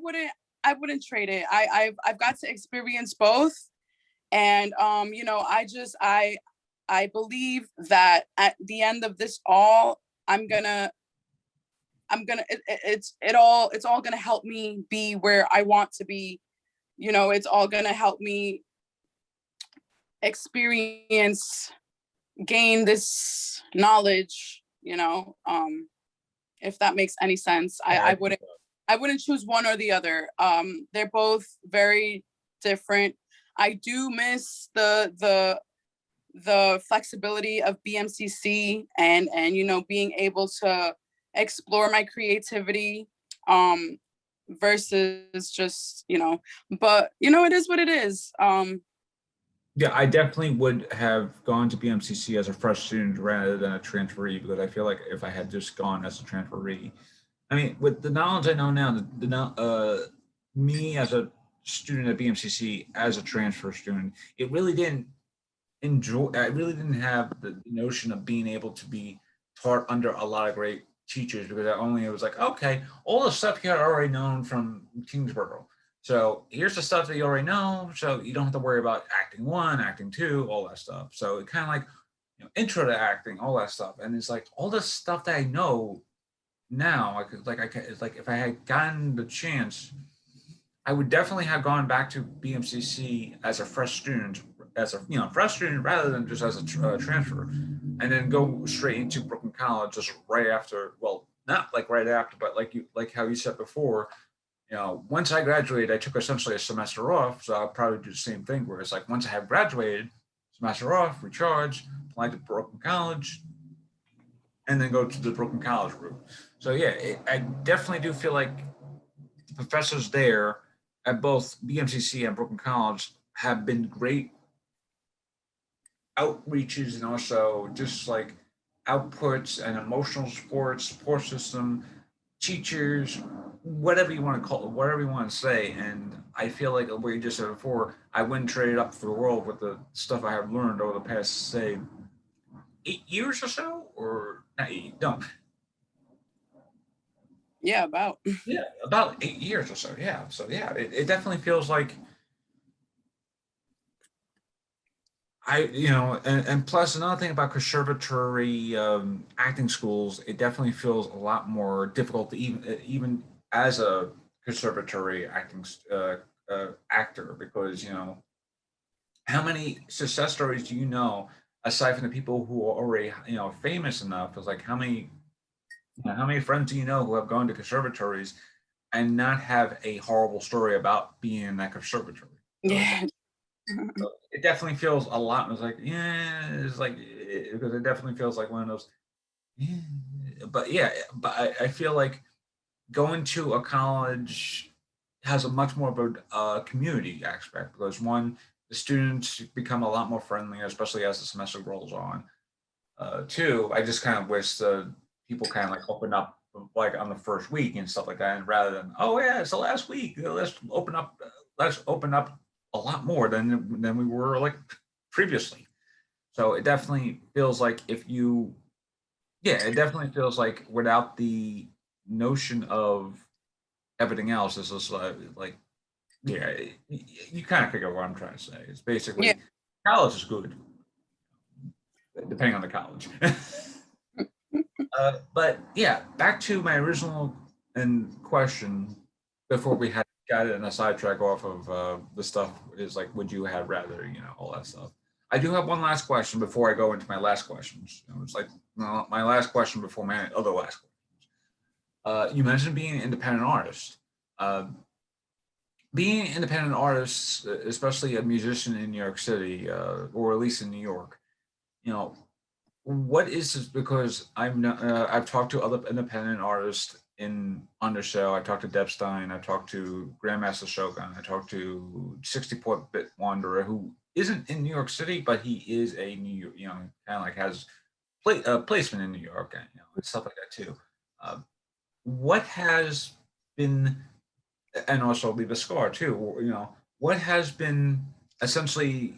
wouldn't trade it. I've got to experience both. And you know, I believe that at the end of this all, it's all gonna help me be where I want to be. You know, it's all gonna help me experience, gain this knowledge, you know, if that makes any sense. I wouldn't choose one or the other. They're both very different. I do miss the flexibility of BMCC and you know, being able to explore my creativity versus just, you know, but you know, it is what it is. Yeah, I definitely would have gone to BMCC as a fresh student rather than a transferee because I feel like if I had just gone as a transferee, I mean, with the knowledge I know now, me as a student at BMCC as a transfer student, it really didn't enjoy. I really didn't have the notion of being able to be taught under a lot of great teachers because it was like, okay, all the stuff you had already known from Kingsborough. So here's the stuff that you already know. So you don't have to worry about acting one, acting two, all that stuff. So it kind of like, you know, intro to acting, all that stuff. And it's like all the stuff that I know now, it's like if I had gotten the chance, I would definitely have gone back to BMCC as a fresh student, as a fresh student rather than just as a transfer, and then go straight into Brooklyn College just right after. Well, not like right after, but like how you said before. You know, once I graduated, I took essentially a semester off, so I'll probably do the same thing. Where it's like once I have graduated, semester off, recharge, apply to Brooklyn College, and then go to the Brooklyn College route. So yeah, I definitely do feel like the professors there at both BMCC and Brooklyn College have been great outreaches and also just like outputs and emotional support system, teachers, whatever you want to call it, whatever you want to say. And I feel like what you just said before, I wouldn't trade it up for the world with the stuff I have learned over the past, say, 8 years or so, or not eight, no, Yeah, about. yeah, about 8 years or so. Yeah. So yeah, it definitely feels like and plus another thing about conservatory acting schools, it definitely feels a lot more difficult to even as a conservatory actor because how many success stories do you know aside from the people who are already famous enough? Is like how many friends do you know who have gone to conservatories and not have a horrible story about being in that conservatory? So Yeah. it definitely feels a lot. It's like, yeah, it's like because it definitely feels like one of those. Yeah. But yeah, but I feel like going to a college has a much more of a community aspect because one, the students become a lot more friendly, especially as the semester rolls on. Two, I just kind of wish the people kind of like open up like on the first week and stuff like that, and rather than oh yeah, it's the last week, let's open up a lot more than we were like previously. So it definitely feels like it definitely feels like without the notion of everything else, this is yeah, you kind of figure what I'm trying to say. It's Yeah. basically college is good, depending on the college. But yeah, back to my original question before we had got it in a sidetrack off of the stuff is like, would you have rather, all that stuff. I do have one last question before I go into my last questions. It's like my last question before my other last questions. You mentioned being an independent artist. Uh, Being an independent artist, especially a musician in New York City, or at least in New York, you know, what is this? Because I've talked to other independent artists on the show. I talked to Deb Stein. I talked to Grandmaster Shogun. I talked to 64-bit Wanderer, who isn't in New York City, but he is a New York, kind of like has placement in New York, and and stuff like that too. Uh, what has been, and also leave a scar too. What has been essentially,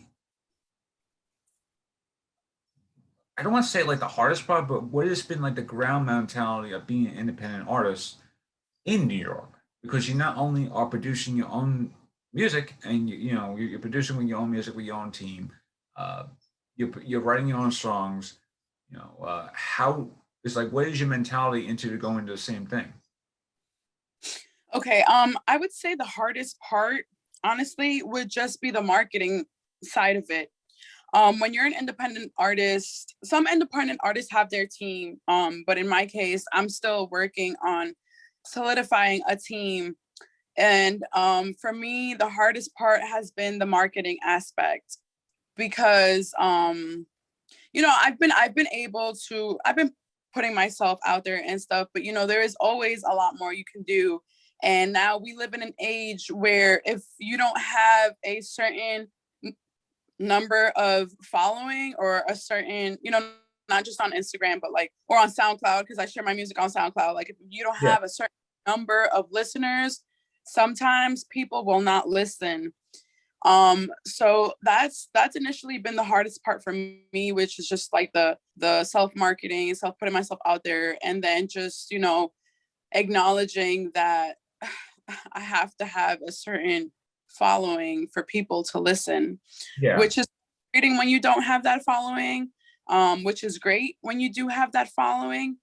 I don't want to say like the hardest part, but what has been like the ground mentality of being an independent artist in New York? Because you not only are producing your own music, and you're producing with your own music with your own team, uh, you're writing your own songs. How it's like, what is your mentality into going to the same thing? Okay, I would say the hardest part, honestly, would just be the marketing side of it. When you're an independent artist, some independent artists have their team, but in my case, I'm still working on solidifying a team. And for me, the hardest part has been the marketing aspect because I've been putting myself out there and stuff, but there is always a lot more you can do. And now we live in an age where if you don't have a certain number of following or a certain, not just on Instagram, but like, or on SoundCloud, because I share my music on SoundCloud. Like if you don't Yeah. have a certain number of listeners, sometimes people will not listen. So that's initially been the hardest part for me, which is just like the self-marketing, self-putting myself out there, and then just, acknowledging that I have to have a certain following for people to listen, Yeah. which is frustrating when you don't have that following, which is great when you do have that following.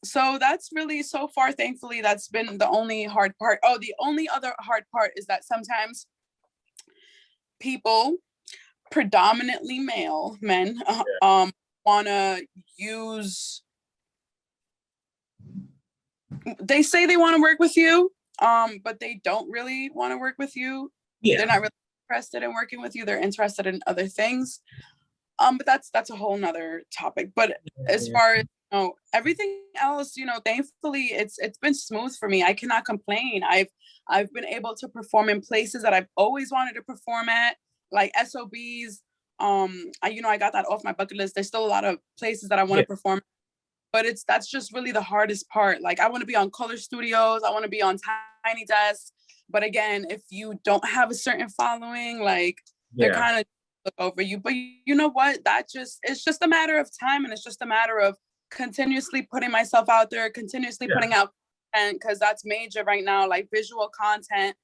So that's really, so far, thankfully, that's been the only hard part. Oh, the only other hard part is that sometimes people, predominantly male men, want to use, they say they want to work with you, but they don't really want to work with you. Yeah. They're not really interested in working with you. They're interested in other things. But that's a whole nother topic. But as far as everything else, thankfully it's been smooth for me. I cannot complain. I've been able to perform in places that I've always wanted to perform at, like SOBs. I got that off my bucket list. There's still a lot of places that I want to perform, but that's just really the hardest part. Like I want to be on Color Studios, I want to be on Tiny Desk, but again, if you don't have a certain following, like they're kind of look over you. But you know what? It's just a matter of time, and it's just a matter of continuously putting myself out there, continuously putting out content, because that's major right now. Like visual content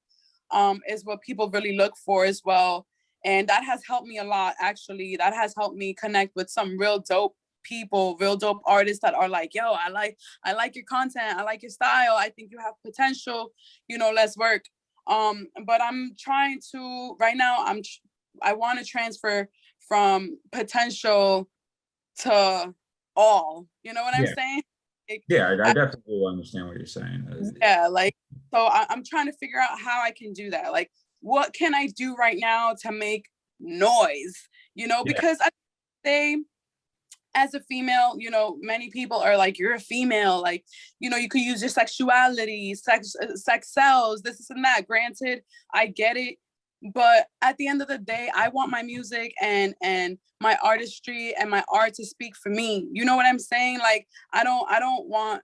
is what people really look for as well. And that has helped me a lot, actually. That has helped me connect with some real dope people, real dope artists that are like, yo, I like your content, I like your style, I think you have potential, let's work. But I'm trying to, right now, I want to transfer from potential to all, you know what I'm saying? Like, I definitely understand what you're saying. yeah, like, so I'm trying to figure out how I can do that. Like, what can I do right now to make noise? Because I say, as a female, many people are like, you're a female, like, you could use your sexuality, sex sells, this and that. Granted, I get it. But at the end of the day, I want my music and my artistry and my art to speak for me. You know what I'm saying? Like, I don't want,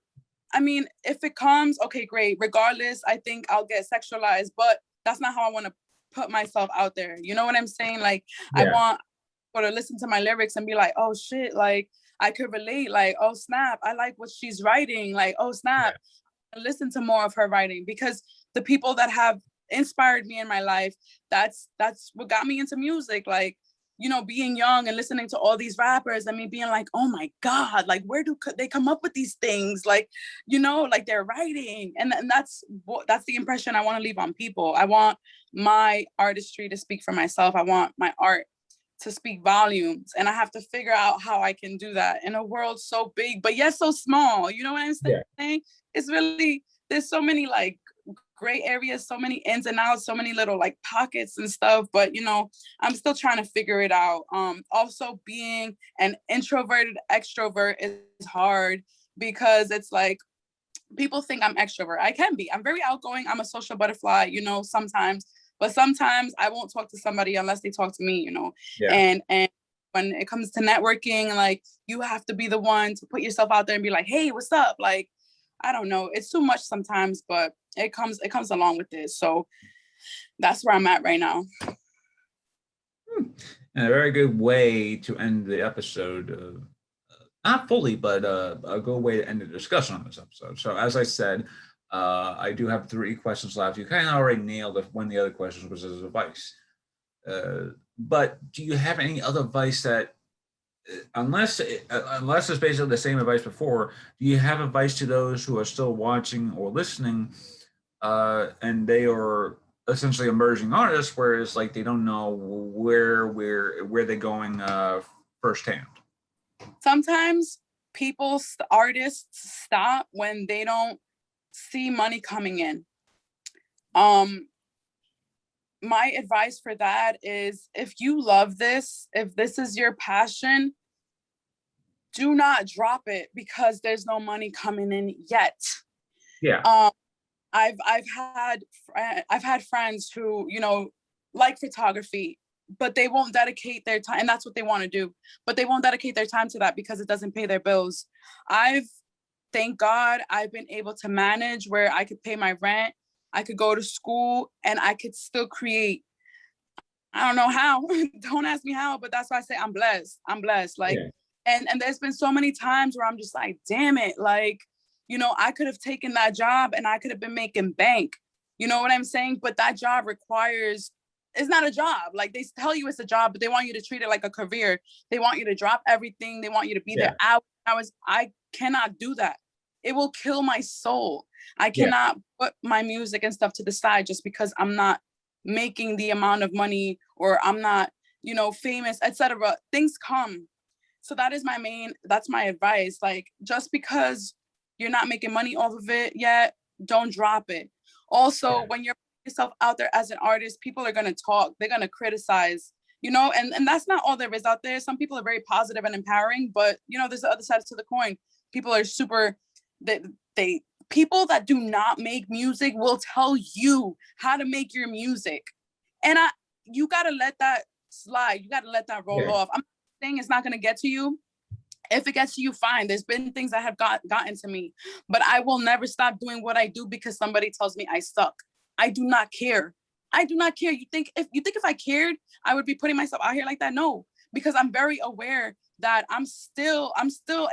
I mean, if it comes, okay, great. Regardless, I think I'll get sexualized, but that's not how I want to put myself out there. You know what I'm saying? Like, I want to listen to my lyrics and be like, oh shit, like I could relate, like, oh snap, I like what she's writing, like, oh snap, listen to more of her writing, because the people that have inspired me in my life, that's what got me into music. Like, being young and listening to all these rappers, I mean, being like, oh my God, like, where do they come up with these things? Like, like they're writing. And that's the impression I want to leave on people. I want my artistry to speak for myself. I want my art to speak volumes, and I have to figure out how I can do that in a world so big, but yet so small. You know what I'm saying? It's really, there's so many like gray areas, so many ins and outs, so many little like pockets and stuff, but I'm still trying to figure it out. Also, being an introverted extrovert is hard, because it's like, people think I'm extrovert. I can be. I'm very outgoing. I'm a social butterfly, sometimes, but sometimes I won't talk to somebody unless they talk to me, Yeah. and when it comes to networking, like, you have to be the one to put yourself out there and be like, hey, what's up? Like, I don't know. It's too much sometimes, but it comes along with this. So that's where I'm at right now. And a very good way to end the episode. Not fully, but a good way to end the discussion on this episode. So, as I said, I do have 3 questions left. You kind of already nailed one of the other questions, which is advice. But do you have any other advice that, unless it's basically the same advice before, do you have advice to those who are still watching or listening, and they are essentially emerging artists, whereas like they don't know where they're going firsthand? Sometimes artists stop when they don't see money coming in. My advice for that is, if you love this, if this is your passion, do not drop it because there's no money coming in yet. Yeah. I've had friends who, like photography, but they won't dedicate their time, and that's what they want to do, but they won't dedicate their time to that because it doesn't pay their bills. Thank God, I've been able to manage where I could pay my rent, I could go to school, and I could still create. I don't know how. Don't ask me how, but that's why I say I'm blessed. I'm blessed. Like, yeah. And there's been so many times where I'm just like, damn it. Like, I could have taken that job and I could have been making bank. You know what I'm saying? But that job it's not a job. Like, they tell you it's a job, but they want you to treat it like a career. They want you to drop everything. They want you to be there hours. I cannot do that. It will kill my soul. I cannot put my music and stuff to the side just because I'm not making the amount of money, or I'm not, famous, etc. Things come. So that's my advice. Like, just because you're not making money off of it yet, don't drop it. Also, when you're putting yourself out there as an artist, people are going to talk, they're going to criticize, and that's not all there is out there. Some people are very positive and empowering, but there's the other side to the coin. People are super, people that do not make music will tell you how to make your music. And you got to let that slide. You got to let that roll off. I'm not saying it's not going to get to you. If it gets to you, fine. There's been things that have gotten to me, but I will never stop doing what I do because somebody tells me I suck. I do not care. I do not care. You think if I cared, I would be putting myself out here like that? No, because I'm very aware that I'm still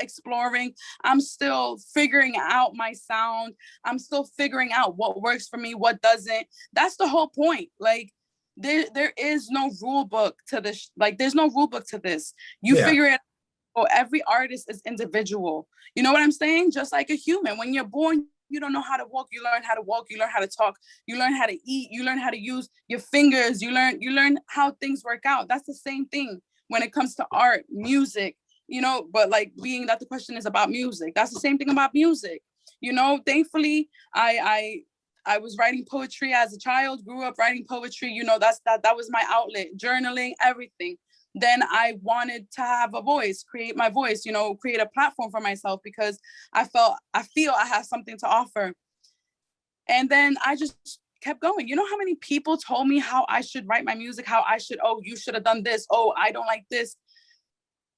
exploring. I'm still figuring out my sound. I'm still figuring out what works for me, what doesn't. That's the whole point. Like, there is no rule book to this. Like, there's no rule book to this. You figure it. Well, every artist is individual. You know what I'm saying? Just like a human. When you're born, you don't know how to walk. You learn how to walk. You learn how to talk. You learn how to eat. You learn how to use your fingers. You learn how things work out. That's the same thing when it comes to art, music, but like, being that the question is about music, that's the same thing about music. Thankfully, I was writing poetry as a child, grew up writing poetry. That was my outlet, journaling, everything. Then I wanted to have a voice, create my voice, create a platform for myself because I feel I have something to offer. And then I just kept going. You know how many people told me how I should write my music, oh, you should have done this. Oh, I don't like this.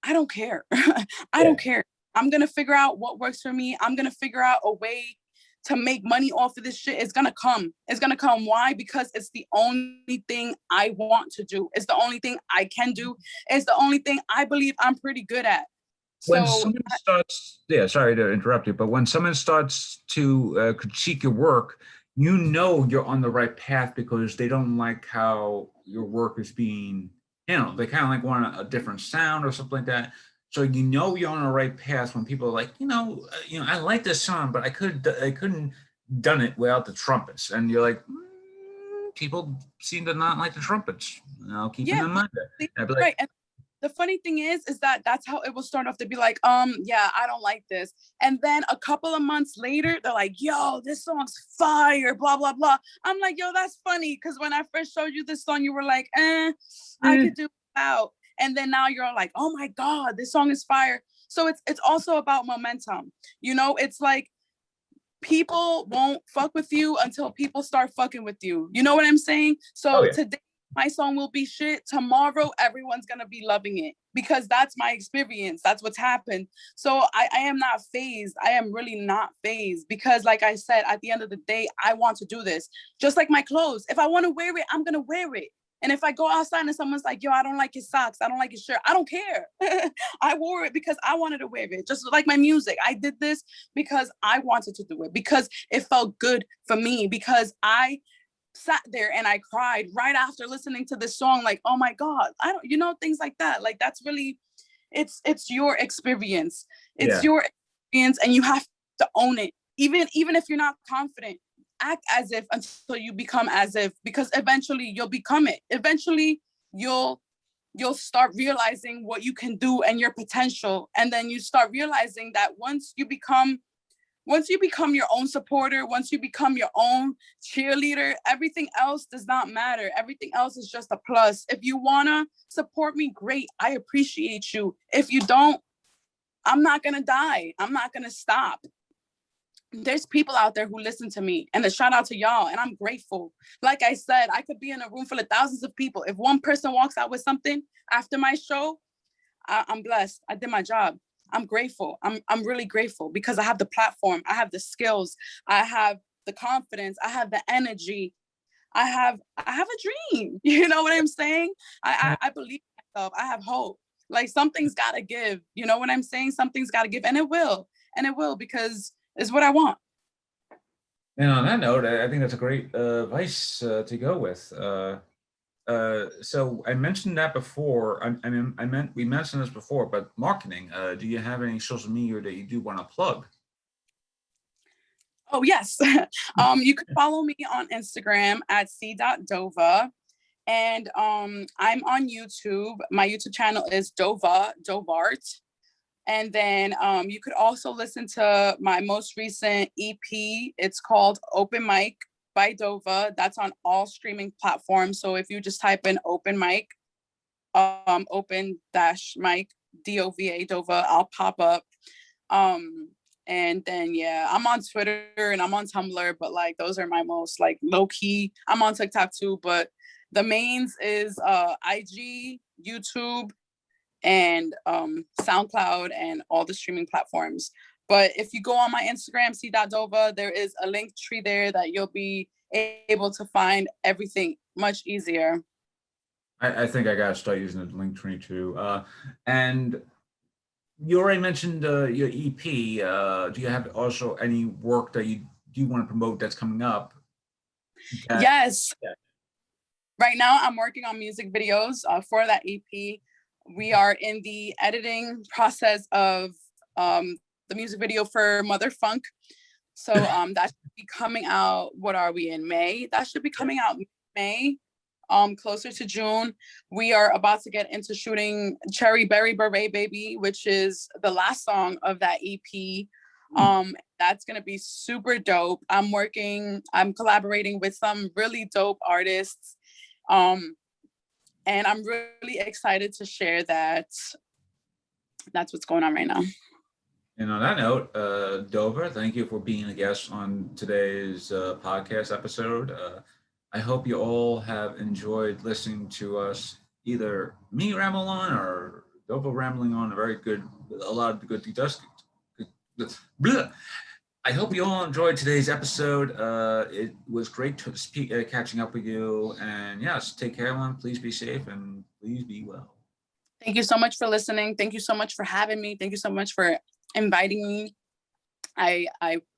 I don't care. I don't care. I'm going to figure out what works for me. I'm going to figure out a way to make money off of this shit. It's going to come. It's going to come. Why? Because it's the only thing I want to do. It's the only thing I can do. It's the only thing I believe I'm pretty good at. When someone starts, sorry to interrupt you, but when someone starts to critique your work, you're on the right path because they don't like how your work is being handled. They kind of like want a different sound or something like that. So you're on the right path when people are like, I like this song, but I couldn't done it without the trumpets. And you're like, people seem to not like the trumpets. Keep in mind that. I'd be like, right. And the funny thing is that that's how it will start off. To be like, yeah, I don't like this. And then a couple of months later, they're like, yo, this song's fire, blah, blah, blah. I'm like, yo, that's funny. Because when I first showed you this song, you were like, I could do without. And then now you're like, oh my God, this song is fire. So it's also about momentum. It's like, people won't fuck with you until people start fucking with you. You know what I'm saying? So yeah. today my song will be shit. Tomorrow everyone's gonna be loving it because that's my experience. That's what's happened. So I am not phased. I am really not phased because, like I said, at the end of the day, I want to do this. Just like my clothes. If I want to wear it, I'm gonna wear it. And if I go outside and someone's like, yo, I don't like his socks, I don't like his shirt, I don't care. I wore it because I wanted to wear it. Just like my music. I did this because I wanted to do it, because it felt good for me, because I sat there and I cried right after listening to this song. Like, oh my God, I don't, things like that. Like, that's really, it's your experience. It's your experience, and you have to own it. Even if you're not confident, act as if until you become as if, because eventually you'll become it. Eventually you'll start realizing what you can do and your potential. And then you start realizing that once you become your own supporter, once you become your own cheerleader, everything else does not matter. Everything else is just a plus. If you wanna support me, great. I appreciate you. If you don't, I'm not gonna die. I'm not gonna stop. There's people out there who listen to me, and a shout out to y'all, and I'm grateful. Like I said, I could be in a room full of thousands of people. If one person walks out with something after my show, I'm blessed. I did my job. I'm grateful. I'm really grateful because I have the platform. I have the skills. I have the confidence. I have the energy. I have a dream. You know what I'm saying? I believe in myself. I have hope. Like, something's got to give. You know what I'm saying? Something's got to give, and it will. And it will, because it's what I want. And on that note, I think that's a great advice to go with. So I mentioned that before. We mentioned this before, but marketing. Do you have any social media that you do want to plug? Oh, yes. You can follow me on Instagram at c.dova. And I'm on YouTube. My YouTube channel is Dovart. And then you could also listen to my most recent EP. It's called Open Mic by Dova. That's on all streaming platforms. So if you just type in Open Mic, open dash mic, Dova, Dova, I'll pop up. And then, yeah, I'm on Twitter and I'm on Tumblr, but like, those are my most like low key. I'm on TikTok too, but the mains is IG, YouTube, and SoundCloud, and all the streaming platforms. But if you go on my Instagram, c.dova, there is a link tree there that you'll be able to find everything much easier. I think I got to start using the link tree too. And you already mentioned your EP. Do you have also any work that you do want to promote that's coming up? Yes. Yeah. Right now, I'm working on music videos for that EP. We are in the editing process of the music video for Mother Funk. So that should be coming out. What are we in May? That should be coming out May, closer to June. We are about to get into shooting Cherry Berry Beret Baby, which is the last song of that EP. That's gonna be super dope. I'm collaborating with some really dope artists. And I'm really excited to share that. That's what's going on right now. And on that note, Dova, thank you for being a guest on today's podcast episode. I hope you all have enjoyed listening to us, either me ramble on or Dova rambling on. A lot of good details. I hope you all enjoyed today's episode. It was great to catching up with you. And yes, take care, everyone. Please be safe and please be well. Thank you so much for listening. Thank you so much for having me. Thank you so much for inviting me. I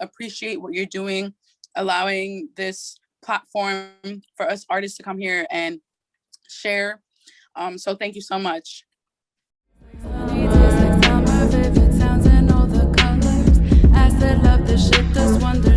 appreciate what you're doing, allowing this platform for us artists to come here and share. So thank you so much. Love the shit that's wonderful.